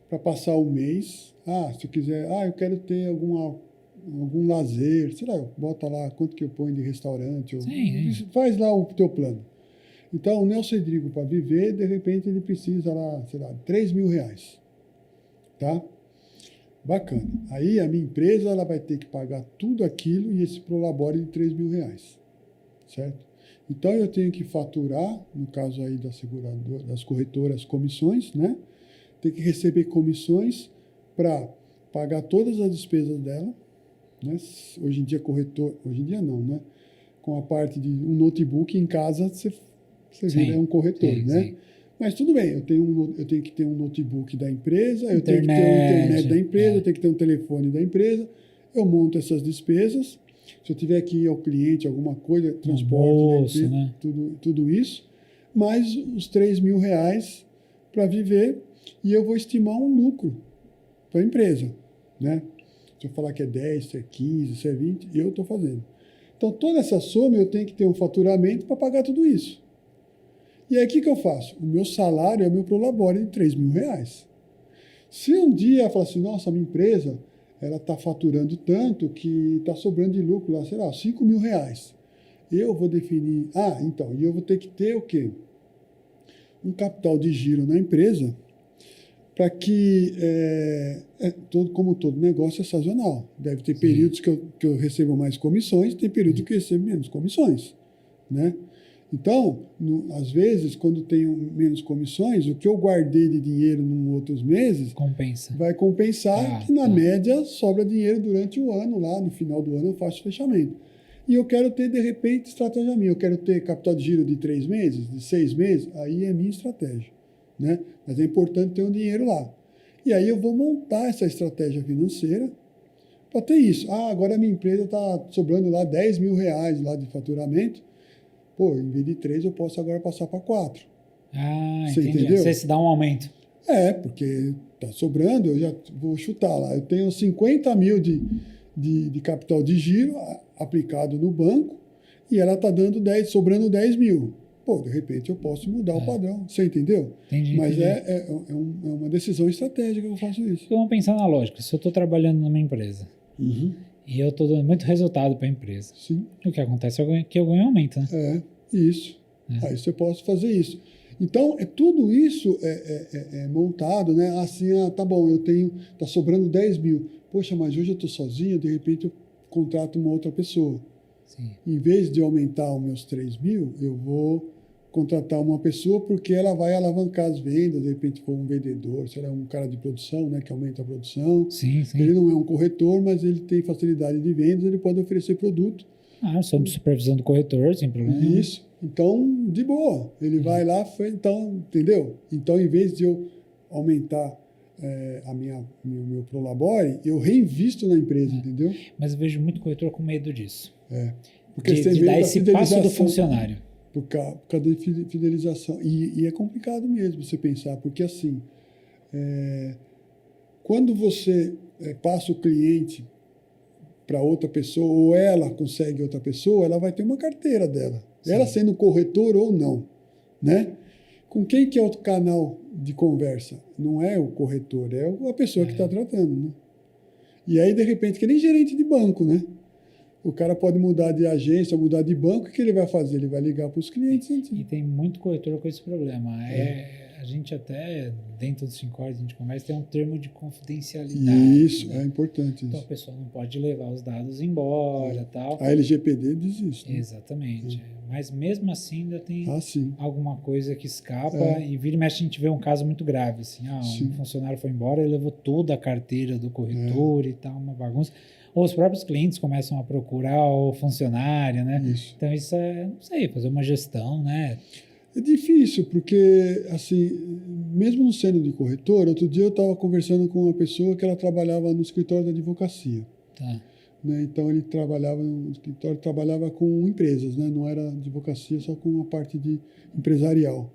para passar o mês, se eu quiser, eu quero ter algum lazer, sei lá, bota lá quanto que eu ponho de restaurante, faz lá o teu plano. Então, o Nelson Endrigo, para viver, de repente, ele precisa lá, sei lá, 3 mil reais. Tá? Bacana. Aí, a minha empresa, ela vai ter que pagar tudo aquilo e esse prolabore de 3 mil reais. Certo? Então, eu tenho que faturar, no caso aí das corretoras, comissões, né? Tem que receber comissões para pagar todas as despesas dela. Né? Hoje em dia, hoje em dia não, né? Com a parte de um notebook em casa, você vira um corretor, né? Sim. Mas tudo bem, eu tenho que ter um notebook da empresa, eu tenho que ter um internet da empresa, eu tenho que ter um telefone da empresa, eu monto essas despesas, se eu tiver que ir ao cliente, alguma coisa, transporte, empresa, né? tudo isso, mais os 3 mil reais para viver, e eu vou estimar um lucro para a empresa, né? Se eu falar que é 10, se é 15, se é 20, eu estou fazendo. Então, toda essa soma eu tenho que ter um faturamento para pagar tudo isso. E aí, o que eu faço? O meu salário é o meu prolabore de 3 mil reais. Se um dia eu falar assim, nossa, a minha empresa ela está faturando tanto que está sobrando de lucro lá, sei lá, 5 mil reais. Eu vou definir, então, e eu vou ter que ter o quê? Um capital de giro na empresa para que, como todo negócio é sazonal. Deve ter períodos que eu recebo mais comissões, tem períodos que eu recebo menos comissões, né? Então, às vezes, quando tenho menos comissões, o que eu guardei de dinheiro em outros meses Compensa. vai compensar, que na média sobra dinheiro durante o ano, lá no final do ano eu faço o fechamento. E eu quero ter, de repente, estratégia minha. Eu quero ter capital de giro de 3 meses, de 6 meses, aí é minha estratégia, né? Mas é importante ter um dinheiro lá. E aí eu vou montar essa estratégia financeira para ter isso. Agora a minha empresa está sobrando lá R$10.000 lá de faturamento. Pô, em vez de 3, eu posso agora passar para 4. Você entendi. Entendeu? Você se dá um aumento. Porque está sobrando, eu já vou chutar lá. Eu tenho 50 mil de capital de giro aplicado no banco e ela está dando sobrando 10 mil. Pô, de repente eu posso mudar o padrão. Você entendeu? Entendi. Mas é uma decisão estratégica que eu faço isso. Vamos pensar na lógica. Se eu estou trabalhando numa empresa e eu estou dando muito resultado para a empresa, sim, o que acontece é que eu ganho aumento, né? Isso. Aí você pode fazer isso. Então, tudo isso é montado, né? Assim, tá bom, tá sobrando 10 mil. Poxa, mas hoje eu estou sozinho, de repente eu contrato uma outra pessoa. Sim. Em vez de aumentar os meus 3 mil, eu vou contratar uma pessoa porque ela vai alavancar as vendas, de repente for um vendedor, será um cara de produção, né, que aumenta a produção. Sim. Ele não é um corretor, mas ele tem facilidade de vendas, ele pode oferecer produto. Sob supervisão do corretor, sem problema. Isso. Então, de boa. Ele vai lá, então, entendeu? Então, em vez de eu aumentar meu Prolabore, eu reinvisto na empresa, entendeu? Mas eu vejo muito corretor com medo disso. Porque de dar esse passo do funcionário. Por causa da fidelização. E é complicado mesmo você pensar, porque assim, quando você passa o cliente para outra pessoa, ou ela consegue outra pessoa, ela vai ter uma carteira dela. Sim. Ela sendo corretor ou não, né? Com quem que é o canal de conversa? Não é o corretor, é a pessoa que está tratando, né? E aí, de repente, que nem gerente de banco, né? O cara pode mudar de agência, mudar de banco, o que ele vai fazer? Ele vai ligar para os clientes. E tem muito corretor com esse problema. A gente até, dentro do Syncor, a gente conversa, tem um termo de confidencialidade. Isso, né? É importante. Então a pessoa não pode levar os dados embora tal. A LGPD diz isso. Né? Exatamente. Mas mesmo assim ainda tem sim. alguma coisa que escapa e vira e mexe a gente vê um caso muito grave. Assim, um funcionário foi embora e levou toda a carteira do corretor e tal, uma bagunça. Ou os próprios clientes começam a procurar o funcionário, né? Isso. Então isso não sei, fazer uma gestão, né? É difícil, porque, assim, mesmo não sendo de corretor, outro dia eu estava conversando com uma pessoa que ela trabalhava no escritório da advocacia. Tá. Né? Então, ele trabalhava no escritório, trabalhava com empresas, né? Não era advocacia, só com uma parte de empresarial.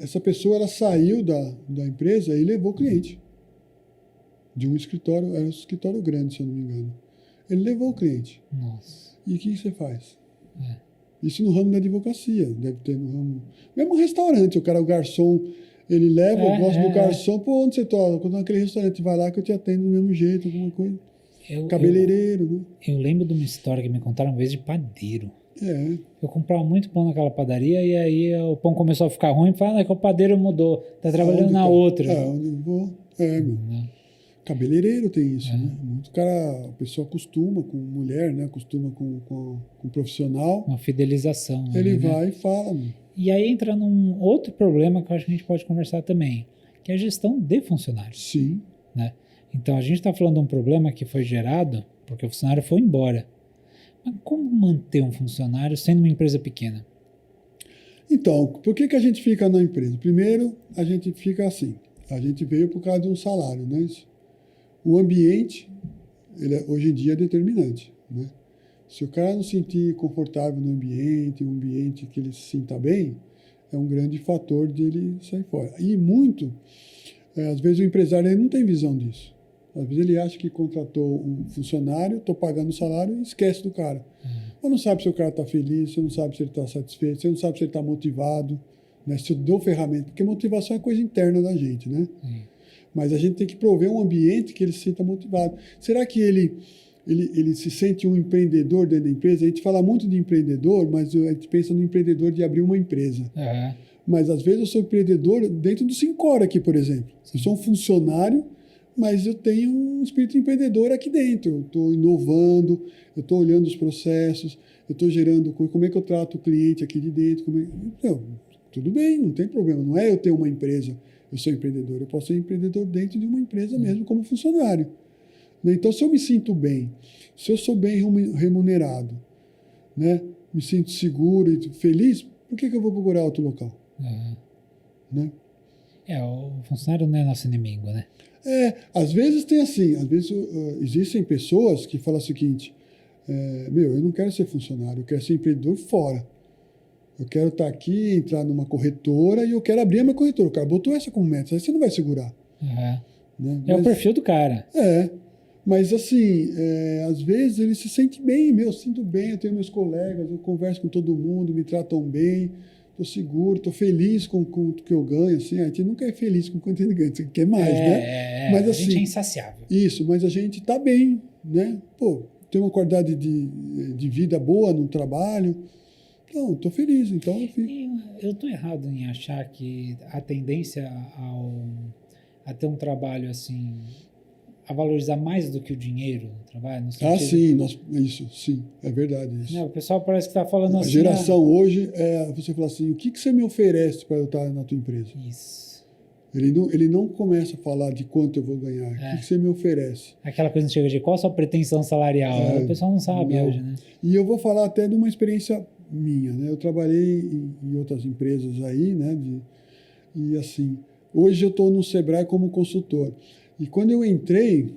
Essa pessoa, ela saiu da empresa e levou o cliente. De um escritório, era um escritório grande, se eu não me engano. Ele levou o cliente. Nossa. E o que você faz? Isso no ramo da advocacia, deve ter no ramo... Mesmo restaurante, o garçom, ele leva, eu gosto do garçom, pô, onde você toca? Quando naquele restaurante, vai lá que eu te atendo do mesmo jeito, alguma coisa. Cabeleireiro, né? Eu lembro de uma história que me contaram uma vez de padeiro. Eu comprava muito pão naquela padaria e aí o pão começou a ficar ruim, falando que o padeiro mudou, tá trabalhando na outra. Onde eu vou, Cabeleireiro tem isso, né? Muito a pessoa acostuma com mulher, né? Acostuma com profissional. Uma fidelização. Ele vai e fala. E aí entra num outro problema que eu acho que a gente pode conversar também, que é a gestão de funcionários. Sim. Né? Então a gente está falando de um problema que foi gerado porque o funcionário foi embora. Mas como manter um funcionário sendo uma empresa pequena? Então, por que a gente fica na empresa? Primeiro, a gente fica assim. A gente veio por causa de um salário, né? O ambiente, hoje em dia, é determinante, né? Se o cara não se sentir confortável no ambiente, um ambiente que ele se sinta bem, é um grande fator de ele sair fora. E às vezes o empresário ele não tem visão disso. Às vezes ele acha que contratou um funcionário, estou pagando o salário e esquece do cara. Mas não sabe se o cara está feliz, você não sabe se ele está satisfeito, você não sabe se ele está motivado, né? Se eu dou ferramenta, porque motivação é coisa interna da gente, né? Mas a gente tem que prover um ambiente que ele se sinta motivado. Será que ele se sente um empreendedor dentro da empresa? A gente fala muito de empreendedor, mas a gente pensa no empreendedor de abrir uma empresa. Mas às vezes eu sou empreendedor dentro do Syncor aqui, por exemplo. Eu sou um funcionário mas eu tenho um espírito empreendedor aqui dentro. Eu estou inovando, eu estou olhando os processos, eu estou gerando como é que eu trato o cliente aqui de dentro. Então, tudo bem, não tem problema. Não é eu ter uma empresa, eu sou empreendedor. Eu posso ser empreendedor dentro de uma empresa mesmo, como funcionário. Então, se eu me sinto bem, se eu sou bem remunerado, né, me sinto seguro e feliz, por que eu vou procurar outro local? Né? O funcionário não é nosso inimigo, né? Às vezes tem assim, às vezes existem pessoas que falam o seguinte, eu não quero ser funcionário, eu quero ser empreendedor fora. Eu quero estar aqui, entrar numa corretora e eu quero abrir a minha corretora. O cara botou essa como meta, aí você não vai segurar. Né? É o perfil do cara. Mas assim, às vezes ele se sente bem, eu sinto bem, eu tenho meus colegas, eu converso com todo mundo, me tratam bem, estou seguro, estou feliz com o que eu ganho, assim, a gente nunca é feliz com o quanto ele ganha, você quer mais, né? Mas, assim, a gente é insaciável. Isso, mas a gente está bem, né? Pô, tem uma qualidade de vida boa no trabalho, então, estou feliz, então eu fico. Eu estou errado em achar que a tendência a ter um trabalho assim, a valorizar mais do que o dinheiro no trabalho? No sentido... sim, é verdade isso. Não, o pessoal parece que está falando assim... A geração hoje, você fala assim, o que você me oferece para eu estar na tua empresa? Isso. Ele não começa a falar de quanto eu vou ganhar, o que você me oferece? Aquela coisa que chega de qual a sua pretensão salarial? O pessoal não sabe hoje, né? E eu vou falar até de uma experiência minha, né? Eu trabalhei em outras empresas aí, né? E assim, hoje eu estou no Sebrae como consultor. E quando eu entrei,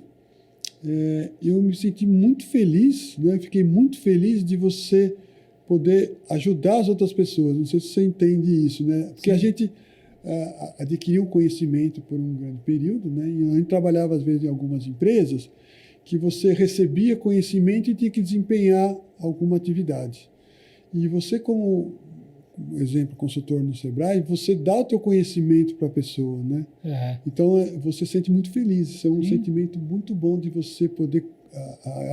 eu me senti muito feliz, né? Fiquei muito feliz de você poder ajudar as outras pessoas. Não sei se você entende isso, né? Porque a gente adquiriu conhecimento por um grande período, né? E a gente trabalhava, às vezes, em algumas empresas que você recebia conhecimento e tinha que desempenhar alguma atividade. E você, como exemplo, consultor no Sebrae, você dá o teu conhecimento para a pessoa, né? Então, você se sente muito feliz. Isso é um sentimento muito bom de você poder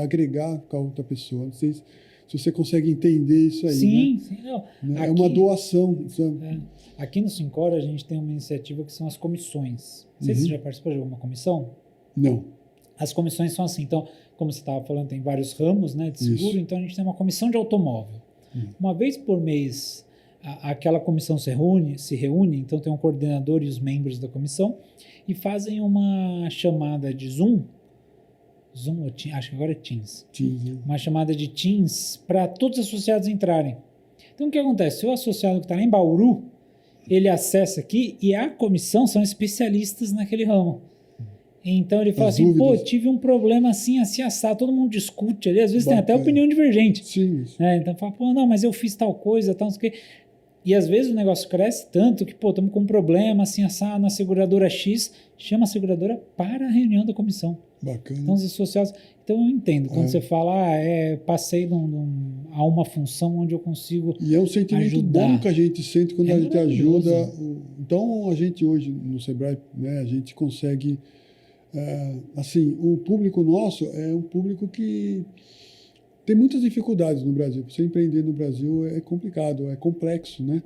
agregar com a outra pessoa. Não sei se você consegue entender isso aí, sim, né? Sim. É uma doação, sabe? Aqui no Sincor, a gente tem uma iniciativa que são as comissões. Não sei se você já participou de alguma comissão? Não. As comissões são assim. Então, como você estava falando, tem vários ramos, né, de seguro. Isso. Então, a gente tem uma comissão de automóvel. Uma vez por mês, aquela comissão se reúne, então tem um coordenador e os membros da comissão, e fazem uma chamada de Zoom ou Teams, acho que agora é Teams. Uma chamada de Teams para todos os associados entrarem. Então, o que acontece? O associado que está lá em Bauru, ele acessa aqui e a comissão são especialistas naquele ramo. Então ele fala assim, tive um problema assim, assim, assado, todo mundo discute ali, às vezes tem até opinião divergente. Sim. Então fala, não, mas eu fiz tal coisa, tal, não sei o quê. E às vezes o negócio cresce tanto que, estamos com um problema assim, assado, na seguradora X, chama a seguradora para a reunião da comissão. Bacana. Então os associados... Então eu entendo, quando você fala, passei a uma função onde eu consigo ajudar. E é um sentimento bom que a gente sente quando a gente ajuda. Então a gente hoje no Sebrae, né, a gente consegue... assim, o público nosso é um público que tem muitas dificuldades no Brasil. Você empreender no Brasil é complicado, é complexo, né?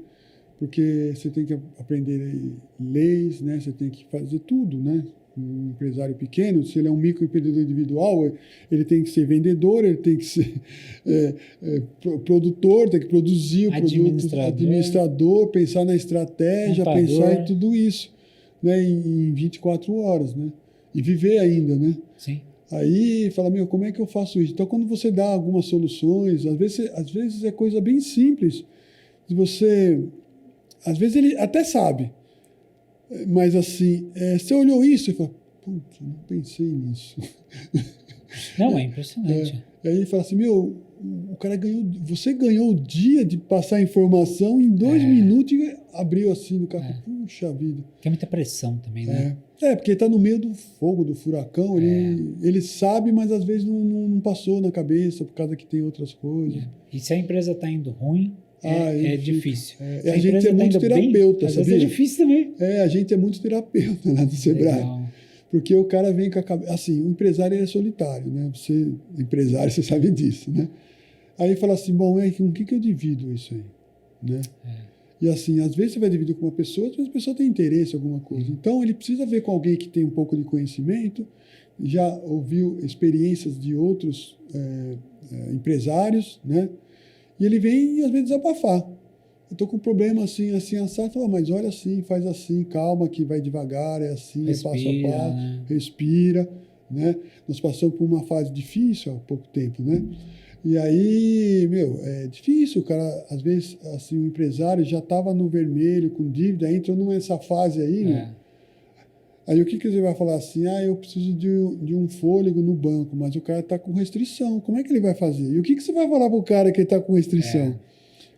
Porque você tem que aprender leis, né? Você tem que fazer tudo, né? Um empresário pequeno, se ele é um microempreendedor individual, ele tem que ser vendedor, ele tem que ser produtor, tem que produzir o produto, administrador, pensar na estratégia, pensar em tudo isso, né? Em 24 horas, né? E viver ainda, né? Sim. Aí fala, como é que eu faço isso? Então, quando você dá algumas soluções, às vezes é coisa bem simples, de você... Às vezes ele até sabe, mas assim, você olhou isso e fala, putz, não pensei nisso. Não, é impressionante. Aí ele fala assim, o cara você ganhou o dia de passar a informação em 2 minutos e abriu assim no carro. Puxa vida. Tem muita pressão também, né? Porque ele está no meio do fogo, do furacão, ele sabe, mas às vezes não passou na cabeça, por causa que tem outras coisas. E se a empresa está indo ruim, é difícil. A gente é muito terapeuta, sabia? É difícil também. A gente é muito terapeuta lá do Sebrae. Legal. Porque o cara vem com a cabeça... Assim, o empresário é solitário, né? Empresário, você sabe disso, né? Aí fala assim, com que eu divido isso aí? Né? E assim, às vezes você vai dividir com uma pessoa, às vezes a pessoa tem interesse em alguma coisa. Então, ele precisa ver com alguém que tem um pouco de conhecimento, já ouviu experiências de outros empresários, né? E ele vem, às vezes, desabafar. Eu estou com um problema assim, assim, assado. Fala, mas olha assim, faz assim, calma, que vai devagar, é assim, Respira, é passo a passo, né? respira, né? Nós passamos por uma fase difícil há pouco tempo, né? E aí, meu, é difícil, o cara, às vezes, assim, o empresário já estava no vermelho, com dívida, entrou nessa fase aí, meu. Aí o que você vai falar assim? Ah, eu preciso de um fôlego no banco, mas o cara está com restrição. Como é que ele vai fazer? E o que você vai falar para o cara que está com restrição?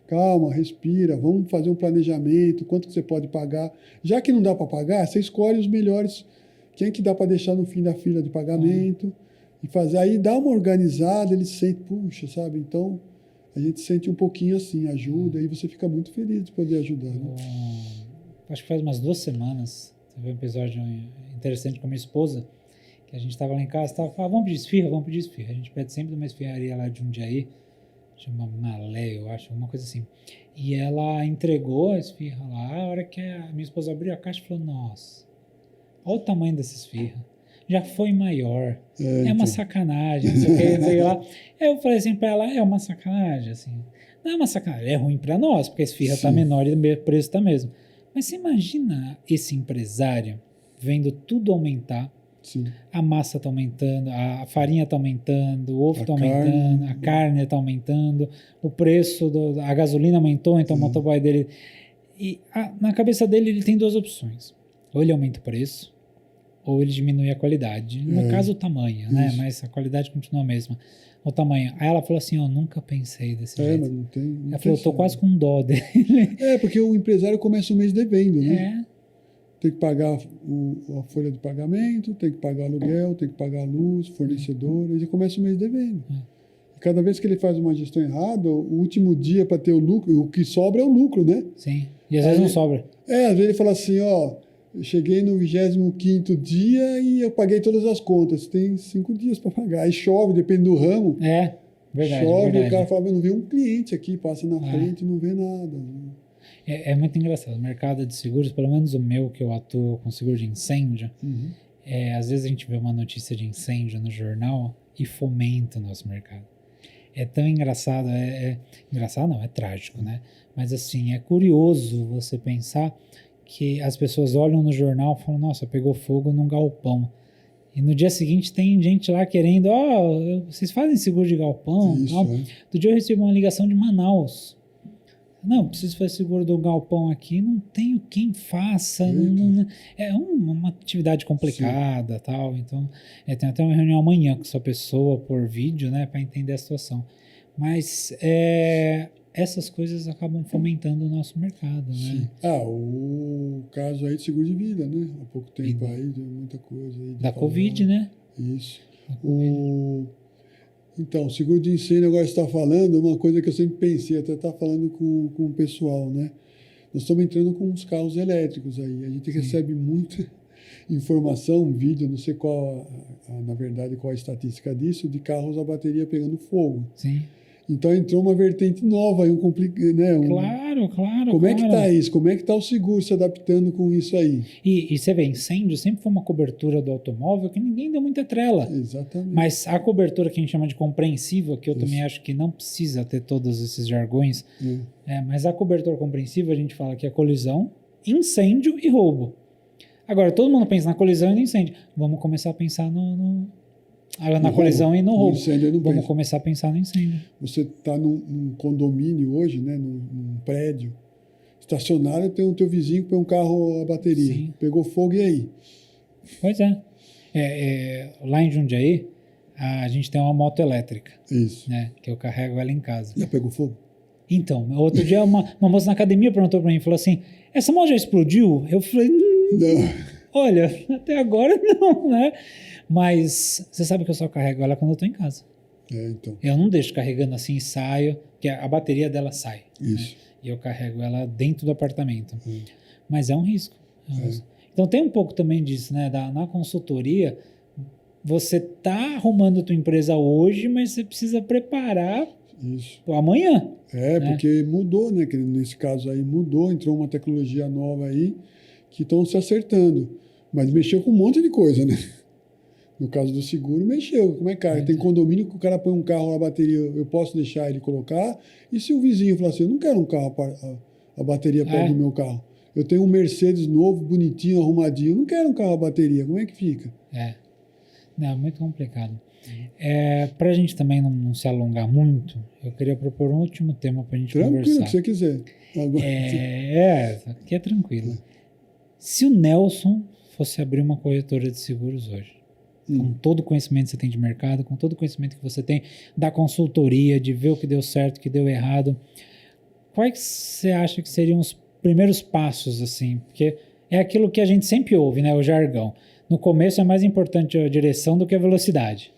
Calma, respira, vamos fazer um planejamento, quanto que você pode pagar. Já que não dá para pagar, você escolhe os melhores, quem que dá para deixar no fim da fila de pagamento e fazer. Aí dá uma organizada, ele sente, puxa, sabe? Então, a gente sente um pouquinho assim, ajuda, e você fica muito feliz de poder ajudar. Né? Acho que faz umas 2 semanas, teve um episódio interessante com a minha esposa, que a gente estava lá em casa, estava falando, vamos pedir esfirra. A gente pede sempre de uma esfirraria lá de Jundiaí, chama Malé, eu acho, alguma coisa assim. E ela entregou a esfirra lá, a hora que a minha esposa abriu a caixa e falou, nossa, olha o tamanho dessa esfirra. Já foi maior, é uma sacanagem, não sei o que, não sei lá. Eu falei assim para ela, é uma sacanagem, assim. Não é uma sacanagem, é ruim para nós, porque a esfirra está menor e o preço está mesmo. Mas você imagina esse empresário vendo tudo aumentar, a massa está aumentando, a farinha está aumentando, o ovo está aumentando, a carne está aumentando, o preço, a gasolina aumentou, então o motoboy dele... E na cabeça dele ele tem 2 opções. Ou ele aumenta o preço, ou ele diminui a qualidade. No caso, o tamanho, né? Mas a qualidade continua a mesma. O tamanho. Aí ela falou assim, eu nunca pensei desse jeito. Mas não tem, ela falou, eu tô quase com dó dele. Porque o empresário começa o mês devendo, né? É. Tem que pagar a folha de pagamento, tem que pagar aluguel, tem que pagar a luz, fornecedor, ele começa o mês devendo. E cada vez que ele faz uma gestão errada, o último dia para ter o lucro, o que sobra é o lucro, né? Sim, e às vezes não sobra. Às vezes ele fala assim, ó, eu cheguei no 25º dia e eu paguei todas as contas, tem 5 dias para pagar. Aí chove, depende do ramo. Verdade. Chove, verdade. o cara fala, não vê um cliente aqui, passa na frente e não vê nada. É muito engraçado. O mercado de seguros, pelo menos o meu, que eu atuo com seguro de incêndio, às vezes a gente vê uma notícia de incêndio no jornal e fomenta o nosso mercado. É tão engraçado, engraçado não, é trágico, né? Mas assim, é curioso você pensar que as pessoas olham no jornal e falam, nossa, pegou fogo num galpão. E no dia seguinte tem gente lá querendo, vocês fazem seguro de galpão? Isso, Outro dia eu recebi uma ligação de Manaus. Não, preciso fazer seguro do galpão aqui, não tenho quem faça. É uma atividade complicada, tal. Então, tem até uma reunião amanhã com essa pessoa por vídeo, né, para entender a situação. Mas essas coisas acabam fomentando o nosso mercado, né? O caso aí de seguro de vida, né? Há pouco tempo aí, deu muita coisa aí. Da Covid, né? Isso. Então, seguro de incêndio, agora você está falando, uma coisa que eu sempre pensei, até estar falando com o pessoal, né? Nós estamos entrando com os carros elétricos aí, a gente recebe muita informação, vídeo, não sei qual, na verdade, qual a estatística disso, de carros a bateria pegando fogo. Sim. Então entrou uma vertente nova, aí né? Claro. Como é que está isso? Como é que está o seguro se adaptando com isso aí? E você vê, incêndio sempre foi uma cobertura do automóvel que ninguém deu muita trela. Exatamente. Mas a cobertura que a gente chama de compreensiva, que eu também acho que não precisa ter todos esses jargões, mas a cobertura compreensiva a gente fala que é colisão, incêndio e roubo. Agora, todo mundo pensa na colisão e no incêndio. Vamos começar a pensar na colisão e no roubo. Vamos começar a pensar no incêndio. Você está num condomínio hoje, né, num prédio, estacionário, tem o teu vizinho que põe um carro a bateria. Sim. Pegou fogo, e aí? Pois lá em Jundiaí, a gente tem uma moto elétrica. Isso. Né, que eu carrego ela em casa. Já pegou fogo? Então, outro dia uma moça na academia perguntou para mim, falou assim, essa moto já explodiu? Eu falei, não. Olha, até agora não, né? Mas você sabe que eu só carrego ela quando eu estou em casa. Então. Eu não deixo carregando assim e saio, porque a bateria dela sai. Isso. Né? E eu carrego ela dentro do apartamento. Mas é um risco. Então tem um pouco também disso, né? Na consultoria, você está arrumando a tua empresa hoje, mas você precisa preparar Isso. amanhã. É, né? porque mudou, né? Que nesse caso aí mudou, entrou uma tecnologia nova aí que estão se acertando. Mas mexeu com um monte de coisa, né? No caso do seguro, mexeu. Como é que, cara? Tem condomínio que o cara põe um carro na bateria, eu posso deixar ele colocar. E se o vizinho falar assim, eu não quero um carro, a bateria perto do meu carro. Eu tenho um Mercedes novo, bonitinho, arrumadinho. Eu não quero um carro a bateria. Como é que fica? Não, muito complicado. Para a gente também não se alongar muito, eu queria propor um último tema para a gente conversar. Tranquilo, que você quiser. Aqui é tranquilo. Se o Nelson fosse abrir uma corretora de seguros hoje, com todo o conhecimento que você tem de mercado, com todo o conhecimento que você tem da consultoria, de ver o que deu certo, o que deu errado, quais você acha que seriam os primeiros passos, assim? Porque é aquilo que a gente sempre ouve, né? O jargão. No começo é mais importante a direção do que a velocidade.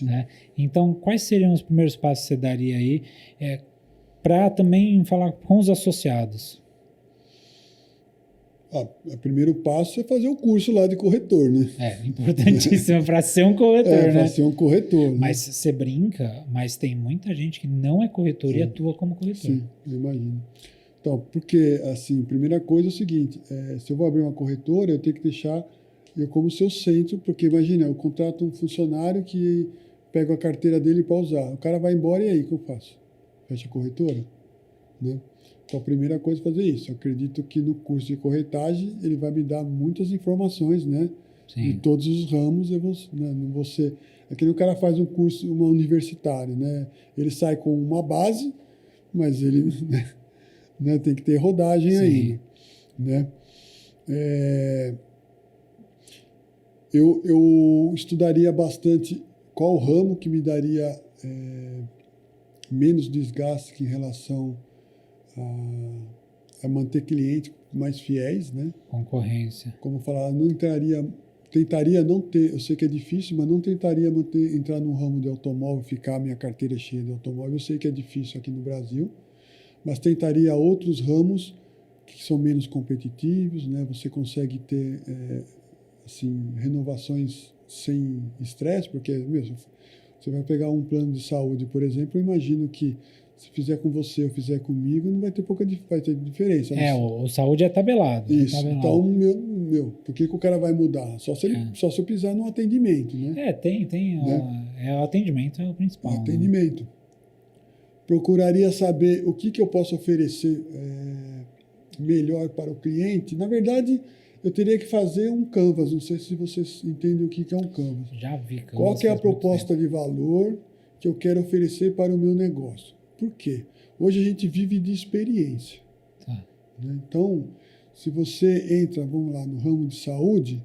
Né? Então, quais seriam os primeiros passos que você daria aí para também falar com os associados? O primeiro passo é fazer o curso lá de corretor, né? Importantíssimo para ser um corretor, né? Para ser um corretor. Mas né? você brinca, mas tem muita gente que não é corretor e atua como corretor. Sim, eu imagino. Então, porque, assim, primeira coisa é o seguinte, se eu vou abrir uma corretora, eu tenho que deixar eu como seu centro, porque imagina, eu contrato um funcionário que pega a carteira dele para usar. O cara vai embora e aí, o que eu faço? Fecha a corretora? Né? Então, a primeira coisa é fazer isso. Eu acredito que no curso de corretagem ele vai me dar muitas informações, né? Sim. De todos os ramos. Eu vou, né? Não vou ser... É que nem o cara faz um curso, uma universitária, né? Ele sai com uma base, mas ele né? Tem que ter rodagem ainda, né? Eu estudaria bastante qual ramo que me daria menos desgaste em relação a manter clientes mais fiéis, né? Concorrência. Como falar, tentaria não ter, eu sei que é difícil, mas não tentaria entrar no ramo de automóvel, ficar minha carteira cheia de automóvel. Eu sei que é difícil aqui no Brasil, mas tentaria outros ramos que são menos competitivos, né? Você consegue ter assim, renovações sem estresse, porque mesmo você vai pegar um plano de saúde, por exemplo, eu imagino que se fizer com você ou fizer comigo, não vai ter vai ter diferença. O saúde é tabelado. Isso. Tabelado. Então, por que o cara vai mudar? Só se eu pisar no atendimento, né? Tem. Né? O atendimento é o principal. O atendimento. Né? Procuraria saber o que eu posso oferecer melhor para o cliente. Na verdade, eu teria que fazer um canvas. Não sei se vocês entendem o que é um canvas. Já vi canvas. Qual que é a proposta de valor que eu quero oferecer para o meu negócio? Por quê? Hoje a gente vive de experiência. Tá. Né? Então, se você entra, vamos lá, no ramo de saúde,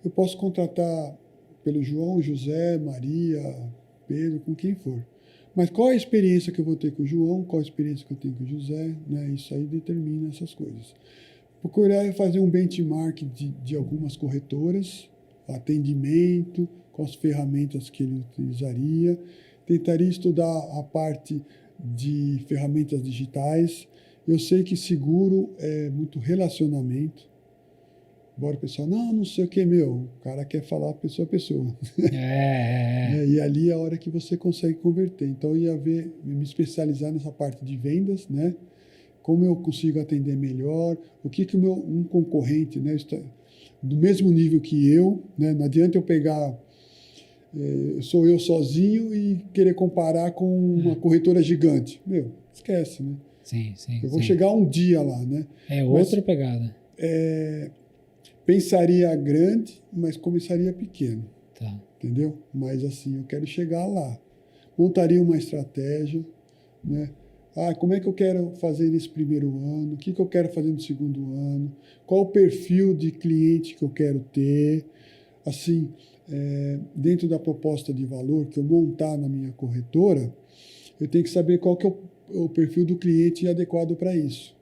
eu posso contratar pelo João, José, Maria, Pedro, com quem for. Mas qual a experiência que eu vou ter com o João, qual a experiência que eu tenho com o José, né? Isso aí determina essas coisas. Procurar fazer um benchmark de algumas corretoras, atendimento, com as ferramentas que ele utilizaria. Tentaria estudar a parte de ferramentas digitais. Eu sei que seguro é muito relacionamento. Bora, pessoal, não sei o que, o cara quer falar pessoa a pessoa. E ali é a hora que você consegue converter. Então, eu ia me especializar nessa parte de vendas, né? Como eu consigo atender melhor, o que um concorrente, né, do mesmo nível que eu, né? Não adianta eu pegar, sou eu sozinho e querer comparar com uma corretora gigante. Esquece, né? Sim. Eu vou chegar um dia lá, né? Outra pegada. Pensaria grande, mas começaria pequeno. Tá. Entendeu? Mas assim, eu quero chegar lá. Montaria uma estratégia, né? Como é que eu quero fazer nesse primeiro ano? O que eu quero fazer no segundo ano? Qual o perfil de cliente que eu quero ter? Assim, dentro da proposta de valor que eu montar na minha corretora, eu tenho que saber qual que é o perfil do cliente adequado para isso.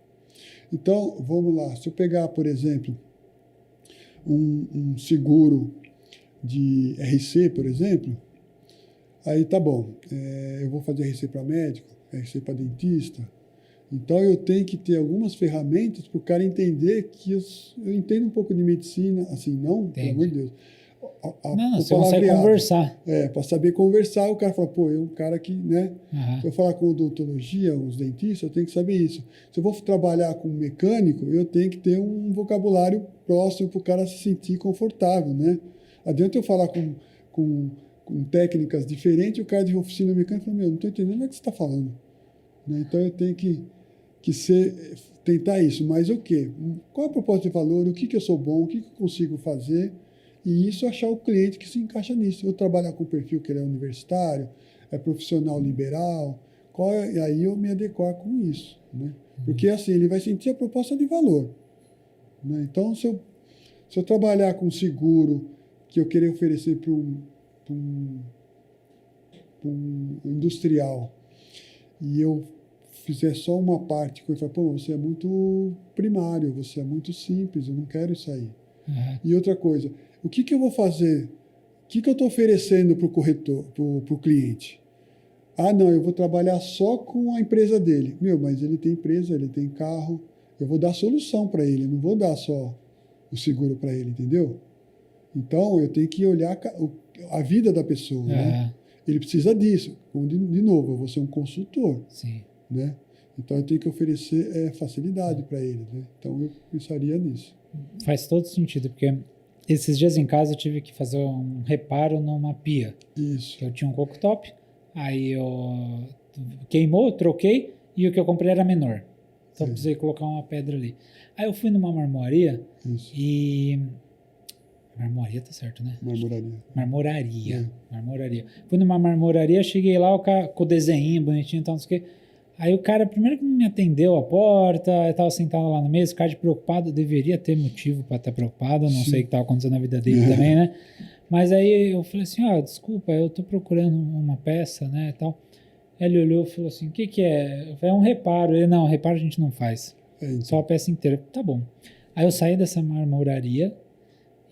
Então, vamos lá. Se eu pegar, por exemplo, um seguro de RC, por exemplo, aí tá bom. Eu vou fazer RC para médico, RC para dentista. Então, eu tenho que ter algumas ferramentas para o cara entender que eu entendo um pouco de medicina, assim, não, Entendi. Pelo amor de Deus. Não, o você consegue palavreado. conversar. Para saber conversar, o cara fala, pô, eu um cara que, né? Aham. Se eu falar com odontologia, os dentistas, eu tenho que saber isso. Se eu vou trabalhar com mecânico, eu tenho que ter um vocabulário próximo para o cara se sentir confortável, né? Adianta eu falar com técnicas diferentes, o cara de oficina mecânica fala, meu, não estou entendendo o que você está falando. Né? Então eu tenho que tentar isso. Mas o quê? Qual é a proposta de valor? O que eu sou bom? O que eu consigo fazer? E isso achar o cliente que se encaixa nisso. Eu trabalhar com o perfil que ele é universitário, é profissional liberal, e aí eu me adequar com isso. Né? Porque assim, ele vai sentir a proposta de valor. Né? Então, se eu trabalhar com seguro que eu querer oferecer para um industrial e eu fizer só uma parte, que eu falo, pô, você é muito primário, você é muito simples, eu não quero isso aí. Uhum. E outra coisa, o que eu vou fazer? O que eu estou oferecendo para o corretor, para o cliente? Ah, não, eu vou trabalhar só com a empresa dele. Meu, mas ele tem empresa, ele tem carro, eu vou dar solução para ele, não vou dar só o seguro para ele, entendeu? Então, eu tenho que olhar a vida da pessoa, né? Ele precisa disso. De novo, eu vou ser um consultor. Sim. Né? Então, eu tenho que oferecer facilidade para ele. Né? Então, eu pensaria nisso. Faz todo sentido, porque esses dias em casa eu tive que fazer um reparo numa pia. Isso. Eu tinha um cooktop, aí eu queimou, eu troquei, e o que eu comprei era menor. Então, eu precisei colocar uma pedra ali. Aí eu fui numa marmoraria e... Marmoraria tá certo, né? Marmoraria. Fui numa marmoraria, cheguei lá com o desenho bonitinho e tal, não sei o quê. Aí o cara, primeiro que me atendeu a porta, eu estava sentado lá na mesa, cara de preocupado, deveria ter motivo para estar preocupado, não sei o que estava acontecendo na vida dele também, né? Mas aí eu falei assim, desculpa, eu estou procurando uma peça, né, e tal. Ele olhou e falou assim, o que é? Eu falei, é um reparo. Ele, não, reparo a gente não faz, só a peça inteira. Tá bom. Aí eu saí dessa marmoraria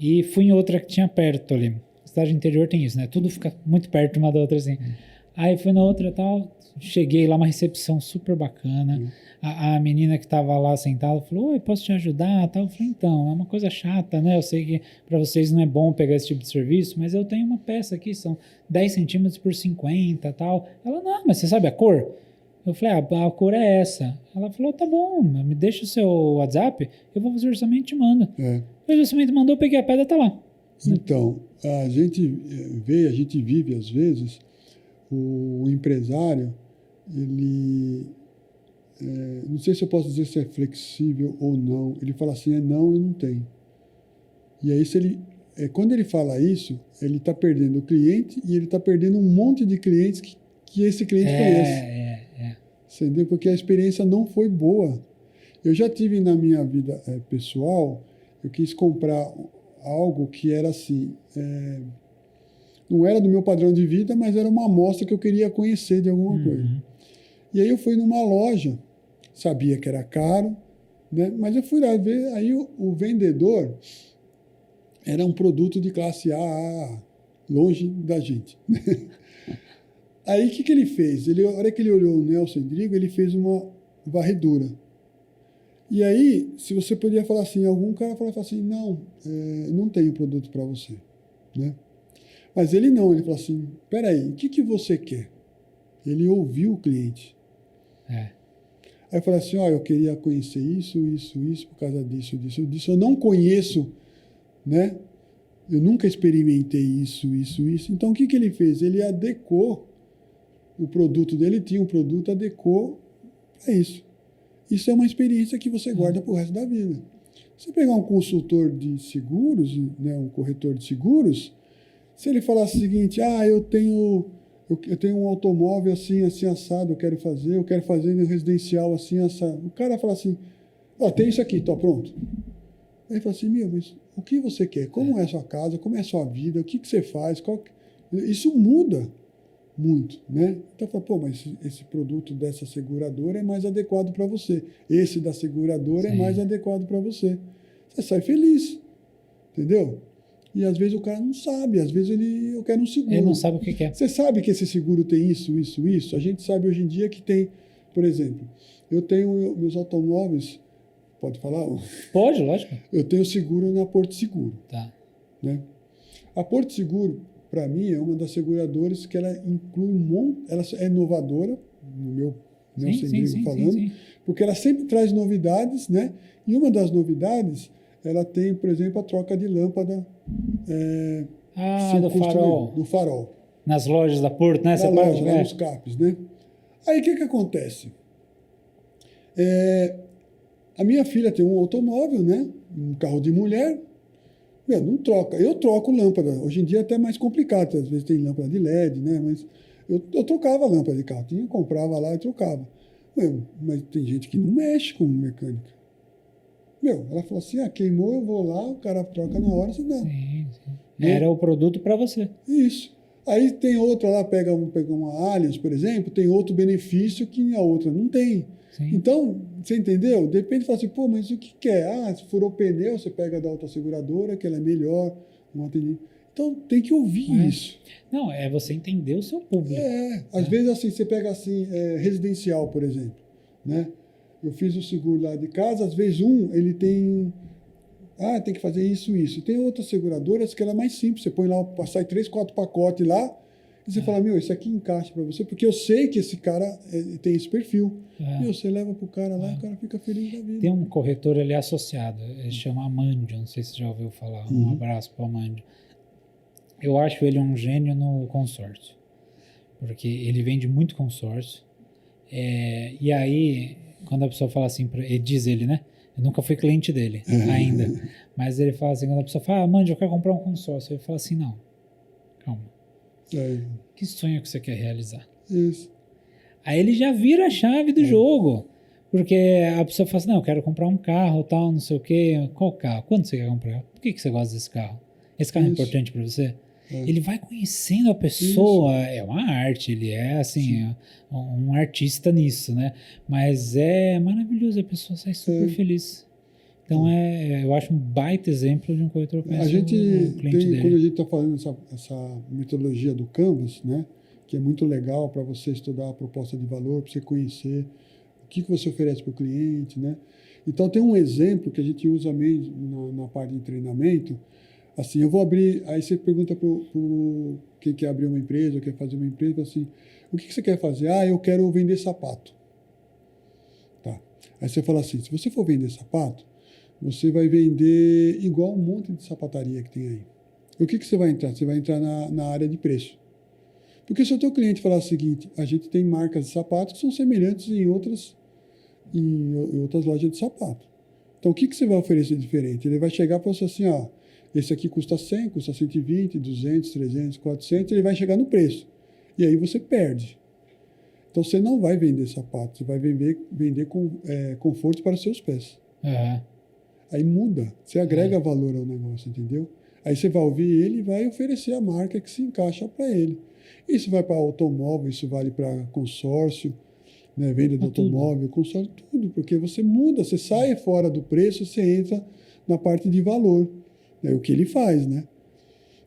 e fui em outra que tinha perto ali. Cidade interior tem isso, né? Tudo fica muito perto uma da outra, assim. Aí fui na outra e tal, cheguei lá, uma recepção super bacana. A menina que estava lá sentada falou, oi, posso te ajudar? Tal. Eu falei, então, é uma coisa chata, né? Eu sei que para vocês não é bom pegar esse tipo de serviço, mas eu tenho uma peça aqui, são 10 centímetros por 50 tal. Ela, não, mas você sabe a cor? Eu falei, a cor é essa. Ela falou, tá bom, me deixa o seu WhatsApp, eu vou fazer o orçamento e te mando. O orçamento mandou, eu peguei a pedra, tá lá. Então, a gente vive às vezes, o empresário, ele, não sei se eu posso dizer se é flexível ou não, ele fala assim, não, eu não tenho. E aí, quando ele fala isso, ele está perdendo o cliente e ele está perdendo um monte de clientes que esse cliente conhece. Entendeu? Porque a experiência não foi boa. Eu já tive na minha vida pessoal, eu quis comprar algo que era assim, não era do meu padrão de vida, mas era uma amostra que eu queria conhecer de alguma coisa. E aí eu fui numa loja, sabia que era caro, né? Mas eu fui lá ver, aí o vendedor era um produto de classe A, longe da gente. Aí o que ele fez? A hora que ele olhou o Nelson Drigo, ele fez uma varredura. E aí, se você podia falar assim, algum cara falava assim, não, não tenho produto para você, né? Mas ele não, ele falou assim, peraí, o que você quer? Ele ouviu o cliente. Aí eu falei assim, eu queria conhecer isso, por causa disso. Eu não conheço, né? Eu nunca experimentei isso. Então, o que ele fez? Ele adequou o produto dele, tinha um produto, adequou para isso. Isso é uma experiência que você guarda para o resto da vida. Se pegar um consultor de seguros, né, um corretor de seguros, se ele falar o seguinte, eu tenho um automóvel assim, assim, assado, eu quero fazer no residencial assim, assado. O cara fala assim, tem isso aqui, tô pronto. Aí ele fala assim, mas o que você quer? Como é a sua casa? Como é a sua vida? O que você faz? Isso muda muito, né? Então, fala, mas esse produto dessa seguradora é mais adequado para você. Esse da seguradora é mais adequado para você. Você sai feliz, entendeu? E às vezes o cara não sabe, às vezes eu quero um seguro. Ele não sabe o que quer. Você sabe que esse seguro tem isso? A gente sabe hoje em dia que tem, por exemplo, eu tenho meus automóveis, pode falar? Pode, lógico. Eu tenho seguro na Porto Seguro. Tá. Né? A Porto Seguro, para mim, é uma das seguradoras que ela inclui ela é inovadora, no meu sem falando, porque ela sempre traz novidades, né? E uma das novidades, ela tem, por exemplo, a troca de lâmpada do farol. Do farol. Nas lojas da Porto, né? Na loja, lá nos CAPs, né? Aí, o que acontece? A minha filha tem um automóvel, né? Um carro de mulher. Meu, não troca. Eu troco lâmpada. Hoje em dia é até mais complicado. Às vezes tem lâmpada de LED, né? Mas eu trocava a lâmpada de carro. Comprava lá e trocava. Meu, mas tem gente que não mexe com mecânica. Meu, ela falou assim, queimou, eu vou lá, o cara troca na hora, você dá. Sim. Era o produto para você. Isso. Aí tem outra lá, pega uma Allianz, por exemplo, tem outro benefício que a outra não tem. Sim. Então, você entendeu? Depende, fala assim, pô, mas o que é? Se furou pneu, você pega da outra seguradora, que ela é melhor, um atendimento. Então, tem que ouvir isso. Não, é você entender o seu público. Às vezes, assim, você pega assim, residencial, por exemplo, né? Eu fiz o seguro lá de casa, às vezes ele tem... tem que fazer isso. E tem outras seguradoras que ela é mais simples. Você põe lá, sai 3, 4 pacotes lá, e você fala, isso aqui encaixa para você, porque eu sei que esse cara tem esse perfil. Você leva pro cara lá, o cara fica feliz da vida. Tem um corretor ali associado, ele chama Amandio, não sei se você já ouviu falar. Um abraço pro Amandio. Eu acho ele um gênio no consórcio, porque ele vende muito consórcio. E aí, quando a pessoa fala assim, diz ele, né? Eu nunca fui cliente dele ainda, mas ele fala assim, quando a pessoa fala, Amandio, eu quero comprar um consórcio, ele fala assim, não, calma. Que sonho que você quer realizar? Isso. Aí ele já vira a chave do jogo. Porque a pessoa fala assim, não, eu quero comprar um carro, tal, não sei o quê. Qual carro? Quando você quer comprar? Por que você gosta desse carro? Esse carro é importante para você? Ele vai conhecendo a pessoa. É uma arte, ele é assim, um artista nisso, né? Mas é maravilhoso, a pessoa sai super feliz. Então eu acho um baita exemplo de um corretor que a gente tem, quando a gente está falando essa metodologia do Canvas, né, que é muito legal para você estudar a proposta de valor, para você conhecer o que você oferece para o cliente, né? Então tem um exemplo que a gente usa mesmo na parte de treinamento. Assim, eu vou abrir, aí você pergunta para quem quer abrir uma empresa, ou quer fazer uma empresa, assim, o que você quer fazer? Eu quero vender sapato. Tá. Aí você fala assim, se você for vender sapato, você vai vender igual um monte de sapataria que tem aí. E o que você vai entrar? Você vai entrar na área de preço. Porque se o teu cliente falar o seguinte, a gente tem marcas de sapatos que são semelhantes em outras lojas de sapato. Então, o que você vai oferecer diferente? Ele vai chegar para você assim, esse aqui custa 100, custa 120, 200, 300, 400, ele vai chegar no preço. E aí você perde. Então, você não vai vender sapato, você vai vender conforto para os seus pés. Aí muda, você agrega valor ao negócio, entendeu? Aí você vai ouvir ele e vai oferecer a marca que se encaixa para ele. Isso vai para automóvel, isso vale para consórcio, né? Venda de automóvel, consórcio, tudo, porque você muda, você sai fora do preço, você entra na parte de valor. É o que ele faz, né?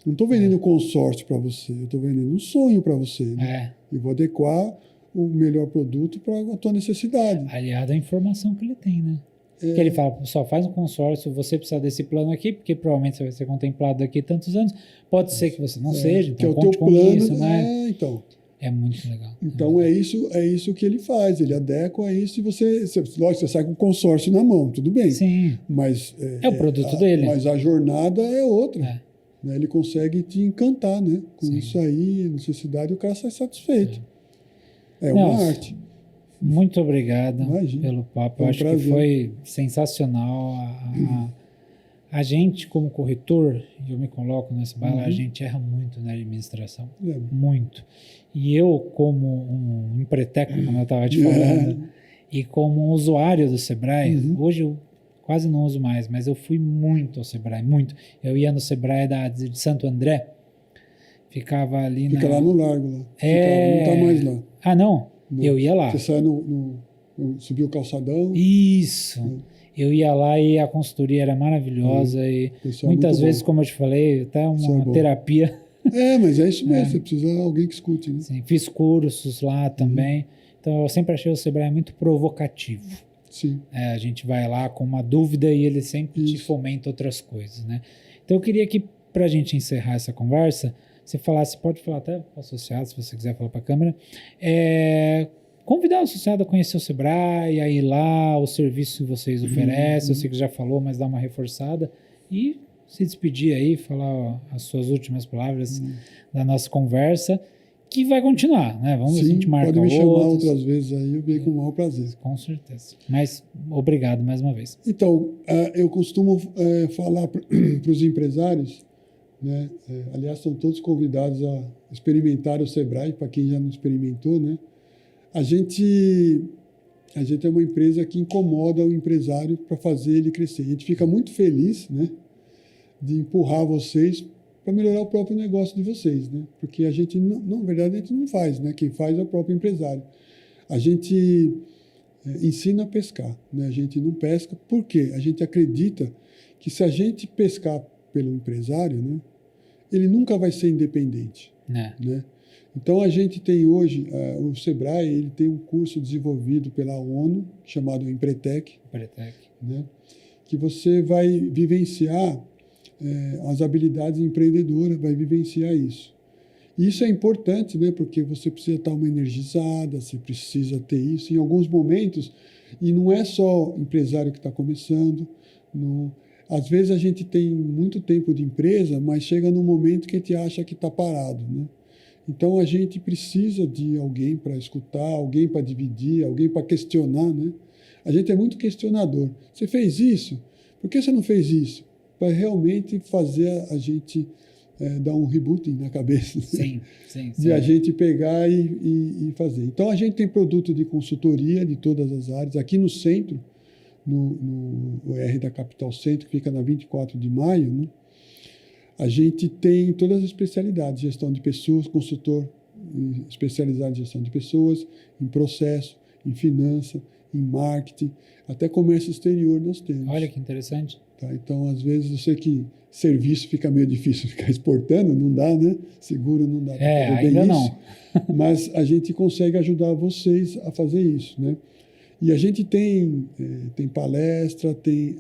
Não estou vendendo consórcio para você, eu estou vendendo um sonho para você. Né? E vou adequar o melhor produto para a tua necessidade. Aliado à informação que ele tem, né? Que ele fala, só faz um consórcio, você precisa desse plano aqui, porque provavelmente você vai ser contemplado daqui a tantos anos. Pode ser que você não seja, então que é o teu plano, isso, né? Então. É muito legal. Então é isso que ele faz, ele adequa a isso e lógico, você sai com o consórcio na mão, tudo bem. Sim. Mas é o produto dele. Mas a jornada é outra. Né? Ele consegue te encantar, né? Com isso aí, necessidade, o cara sai satisfeito. É uma arte. Muito obrigado pelo papo. Eu acho que foi sensacional. A gente, como corretor, eu me coloco nessa bala, a gente erra muito na administração. Muito. E eu, como um empreteco, como eu estava te falando, e como um usuário do Sebrae, hoje eu quase não uso mais, mas eu fui muito ao Sebrae, muito. Eu ia no Sebrae de Santo André, ficava ali Fica lá no Largo, lá. Não está mais lá. Não? Eu ia lá. Você sai subiu o calçadão. Isso. Eu ia lá e a consultoria era maravilhosa e muitas vezes, como eu te falei, até uma terapia. Mas é isso mesmo, você precisa de alguém que escute, né? Sim, fiz cursos lá também. Então eu sempre achei o Sebrae muito provocativo. Sim. A gente vai lá com uma dúvida e ele sempre te fomenta outras coisas, né? Então eu queria que para a gente encerrar essa conversa, você falasse, pode falar até para o associado, se você quiser falar para a câmera, convidar o associado a conhecer o Sebrae, a ir lá, o serviço que vocês oferecem, eu sei que já falou, mas dá uma reforçada, e se despedir aí, falar as suas últimas palavras da nossa conversa, que vai continuar, né? Vamos ver se a gente marca pode me chamar outros. outras vezes aí, eu venho com o maior prazer. Com certeza. Mas obrigado mais uma vez. Então, eu costumo falar para os empresários, né? Aliás, são todos convidados a experimentar o Sebrae, para quem já não experimentou, né? A gente é uma empresa que incomoda o empresário para fazer ele crescer. A gente fica muito feliz, né, de empurrar vocês para melhorar o próprio negócio de vocês, né? Porque a gente, na verdade, a gente não faz, né? Quem faz é o próprio empresário. A gente ensina a pescar, né? A gente não pesca. Por quê? A gente acredita que se a gente pescar pelo empresário, né, ele nunca vai ser independente, né? Então a gente tem hoje, o Sebrae, ele tem um curso desenvolvido pela ONU, chamado Empretec, né, que você vai vivenciar as habilidades empreendedoras, vai vivenciar isso. E isso é importante, né, porque você precisa estar uma energizada, você precisa ter isso em alguns momentos, e não é só empresário que está começando. Às vezes a gente tem muito tempo de empresa, mas chega num momento que a gente acha que está parado, né? Então a gente precisa de alguém para escutar, alguém para dividir, alguém para questionar, né? A gente é muito questionador. Você fez isso? Por que você não fez isso? Para realmente fazer a gente dar um rebooting na cabeça. Sim. De a gente pegar e fazer. Então a gente tem produto de consultoria de todas as áreas. Aqui no centro, no R da Capital Centro, que fica na 24 de maio, né? A gente tem todas as especialidades, gestão de pessoas, consultor especializado em gestão de pessoas, em processo, em finança, em marketing, até comércio exterior nós temos. Olha que interessante. Tá? Então, às vezes, eu sei que serviço fica meio difícil ficar exportando, não dá, né? Seguro não dá. Ainda não. Mas a gente consegue ajudar vocês a fazer isso, né? E a gente tem palestra, tem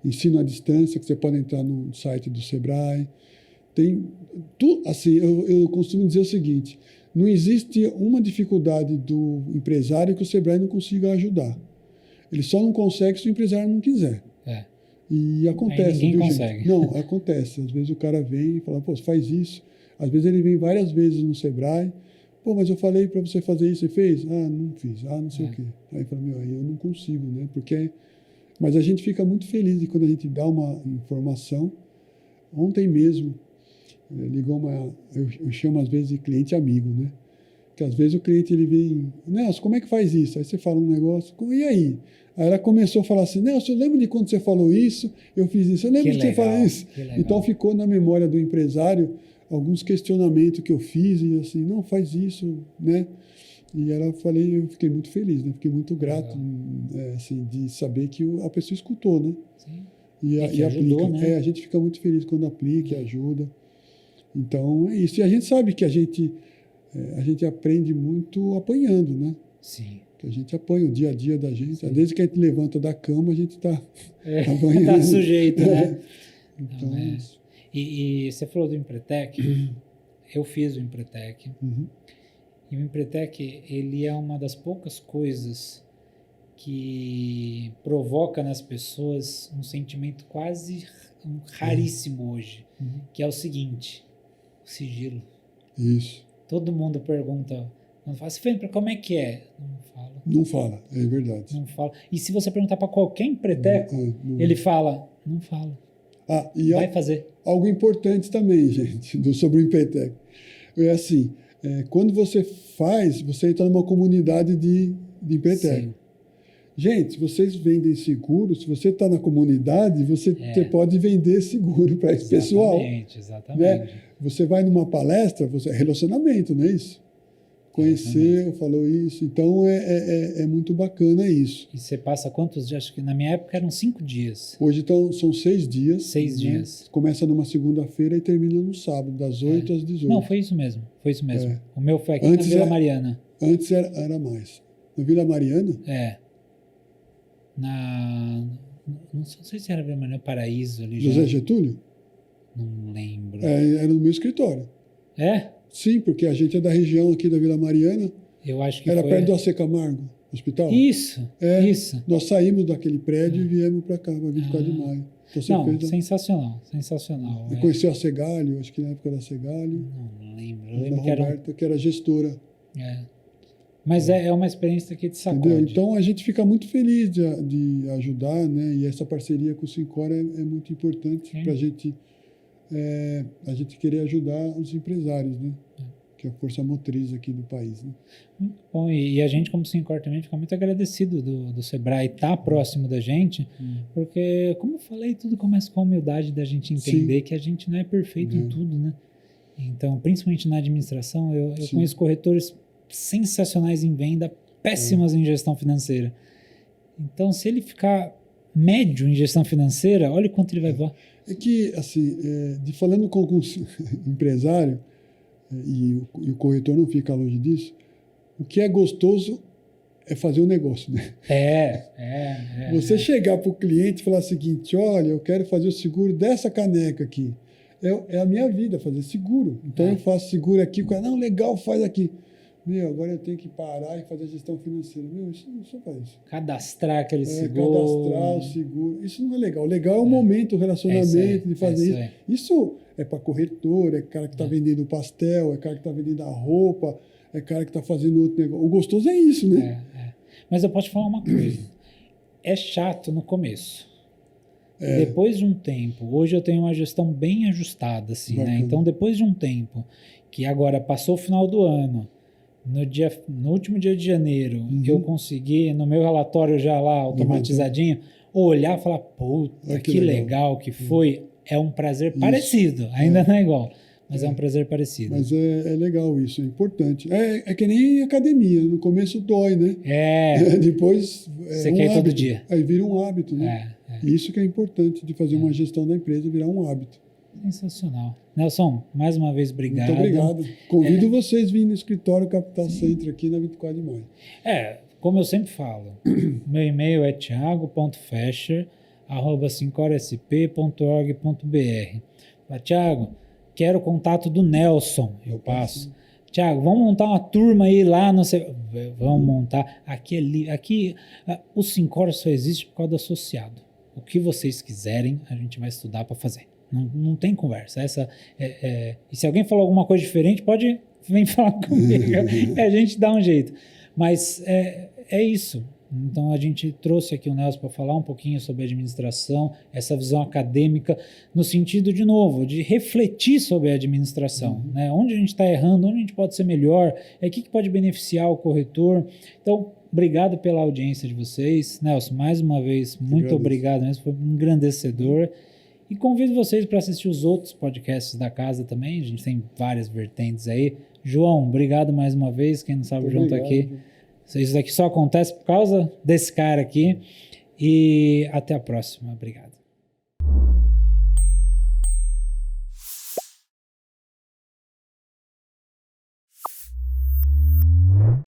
ensino à distância, que você pode entrar no site do Sebrae. Tem tudo, assim, eu costumo dizer o seguinte: não existe uma dificuldade do empresário que o Sebrae não consiga ajudar. Ele só não consegue se o empresário não quiser. E acontece. Ninguém consegue. Gente? Não, acontece. Às vezes o cara vem e fala, pô, faz isso. Às vezes ele vem várias vezes no Sebrae. Pô, mas eu falei para você fazer isso, você fez? Ah, não fiz. Ah, não sei o quê. Aí fala, aí eu não consigo, né? Mas a gente fica muito feliz de quando a gente dá uma informação. Ontem mesmo, ligou eu chamo às vezes de cliente amigo, né? Que às vezes o cliente ele vem, Nelson, como é que faz isso? Aí você fala um negócio, e aí? Aí ela começou a falar assim, Nelson, eu lembro de quando você falou isso, eu fiz isso, eu lembro de você falar isso. Então ficou na memória do empresário alguns questionamentos que eu fiz e assim, não, faz isso, né? E eu fiquei muito feliz, né? Fiquei muito grato, assim, de saber que a pessoa escutou, né? Sim. E ajudou, aplica. né? A gente fica muito feliz quando aplica e ajuda. Então, é isso. E a gente sabe que a gente aprende muito apanhando, né? Sim. Que a gente apanha o dia a dia da gente. Sim. Desde que a gente levanta da cama, a gente está apanhando. Está sujeito, né? Então, E você falou do Empretec. Eu fiz o Empretec. Uhum. E o Empretec, ele é uma das poucas coisas que provoca nas pessoas um sentimento quase raríssimo hoje, que é o seguinte: o sigilo. Isso. Todo mundo pergunta, quando fala, como é que é? Não fala. Não fala, é verdade. Não fala. E se você perguntar para qualquer empreteco, ele fala, não fala. Vai fazer. Algo importante também, gente, sobre o Empreteco. É assim, quando você faz, você entra numa comunidade de Empreteco. Sim. Gente, se vocês vendem seguro, se você está na comunidade, você pode vender seguro para esse pessoal. Exatamente. Né? Você vai numa palestra, é relacionamento, não é isso? Conheceu, falou isso. Então, é muito bacana isso. E você passa quantos dias? Acho que na minha época eram 5 dias. Hoje são 6 dias. 6 dias. Começa numa segunda-feira e termina no sábado, das 8 às 18. Não, foi isso mesmo. O meu foi aqui na Vila Mariana. Antes era mais. Na Vila Mariana? Não sei se era Vila Mariana, Paraíso ali. José Getúlio? Não lembro. Era no meu escritório. É? Sim, porque a gente é da região aqui da Vila Mariana. Eu acho que Era foi... perto do AC Camargo, hospital. Isso, isso. Nós saímos daquele prédio e viemos para cá, para 24 de maio. Então, você Não, fez sensacional, sensacional. Eu conheci a Segalho, acho que na época era Segalho. Não lembro. Eu Da lembro que era... Roberta, que era gestora. Mas é uma experiência que te sacode. Entendeu? Então a gente fica muito feliz de ajudar, né? E essa parceria com o Syncor é muito importante para a gente querer ajudar os empresários, né? Que é a força motriz aqui do país, né? Muito bom, e a gente como Syncor também fica muito agradecido do Sebrae estar próximo da gente, porque, como eu falei, tudo começa com a humildade da gente entender que a gente não é perfeito em tudo, né? Então, principalmente na administração, eu conheço corretores sensacionais em venda, péssimos em gestão financeira. Então, se ele ficar médio em gestão financeira, olha o quanto ele vai voar. É que, assim, falando com alguns empresários, e o corretor não fica longe disso, o que é gostoso é fazer o negócio, né? Você chegar para o cliente e falar o seguinte, olha, eu quero fazer o seguro dessa caneca aqui. É a minha vida, fazer seguro. Então eu faço seguro aqui, o cara, não, legal, faz aqui. Agora eu tenho que parar e fazer gestão financeira. Isso não só faz isso. Cadastrar aquele seguro. Cadastrar o seguro. Isso não é legal. O legal é o momento, o relacionamento de fazer isso. Isso é para corretor, é cara que está vendendo pastel, é cara que está vendendo a roupa, é cara que está fazendo outro negócio. O gostoso é isso, né? Mas eu posso te falar uma coisa. É chato no começo. Depois de um tempo, hoje eu tenho uma gestão bem ajustada, assim, né? Então, depois de um tempo, que agora passou o final do ano, no último dia de janeiro, eu consegui, no meu relatório já lá, automatizadinho, olhar e falar, puta, que legal que foi. É um prazer parecido, ainda não é igual, mas é um prazer parecido. Mas é legal isso, é importante. É que nem academia, no começo dói, né? Depois você quer ir todo dia. Aí vira um hábito, né? Isso que é importante de fazer uma gestão da empresa virar um hábito. Sensacional. Nelson, mais uma vez, obrigado. Muito obrigado. Convido vocês a virem no escritório Capital Center aqui na 24 de maio. Como eu sempre falo, meu e-mail é thiago.fescher@syncorsp.org.br. Thiago, quero o contato do Nelson. Eu passo. Thiago, vamos montar uma turma aí lá, não sei. Vamos montar. Aqui o Syncor só existe por causa do associado. O que vocês quiserem, a gente vai estudar para fazer. Não tem conversa. E se alguém falou alguma coisa diferente, pode vir falar comigo. A gente dá um jeito. Mas é isso. Então a gente trouxe aqui o Nelson para falar um pouquinho sobre administração, essa visão acadêmica, no sentido, de novo, de refletir sobre a administração. Né? Onde a gente está errando, onde a gente pode ser melhor, o que pode beneficiar o corretor. Então, obrigado pela audiência de vocês. Nelson, mais uma vez, muito obrigado mesmo, foi engrandecedor. E convido vocês para assistir os outros podcasts da casa também, a gente tem várias vertentes aí. João, obrigado mais uma vez, quem não sabe, o João está aqui. Isso daqui só acontece por causa desse cara aqui. E até a próxima. Obrigado.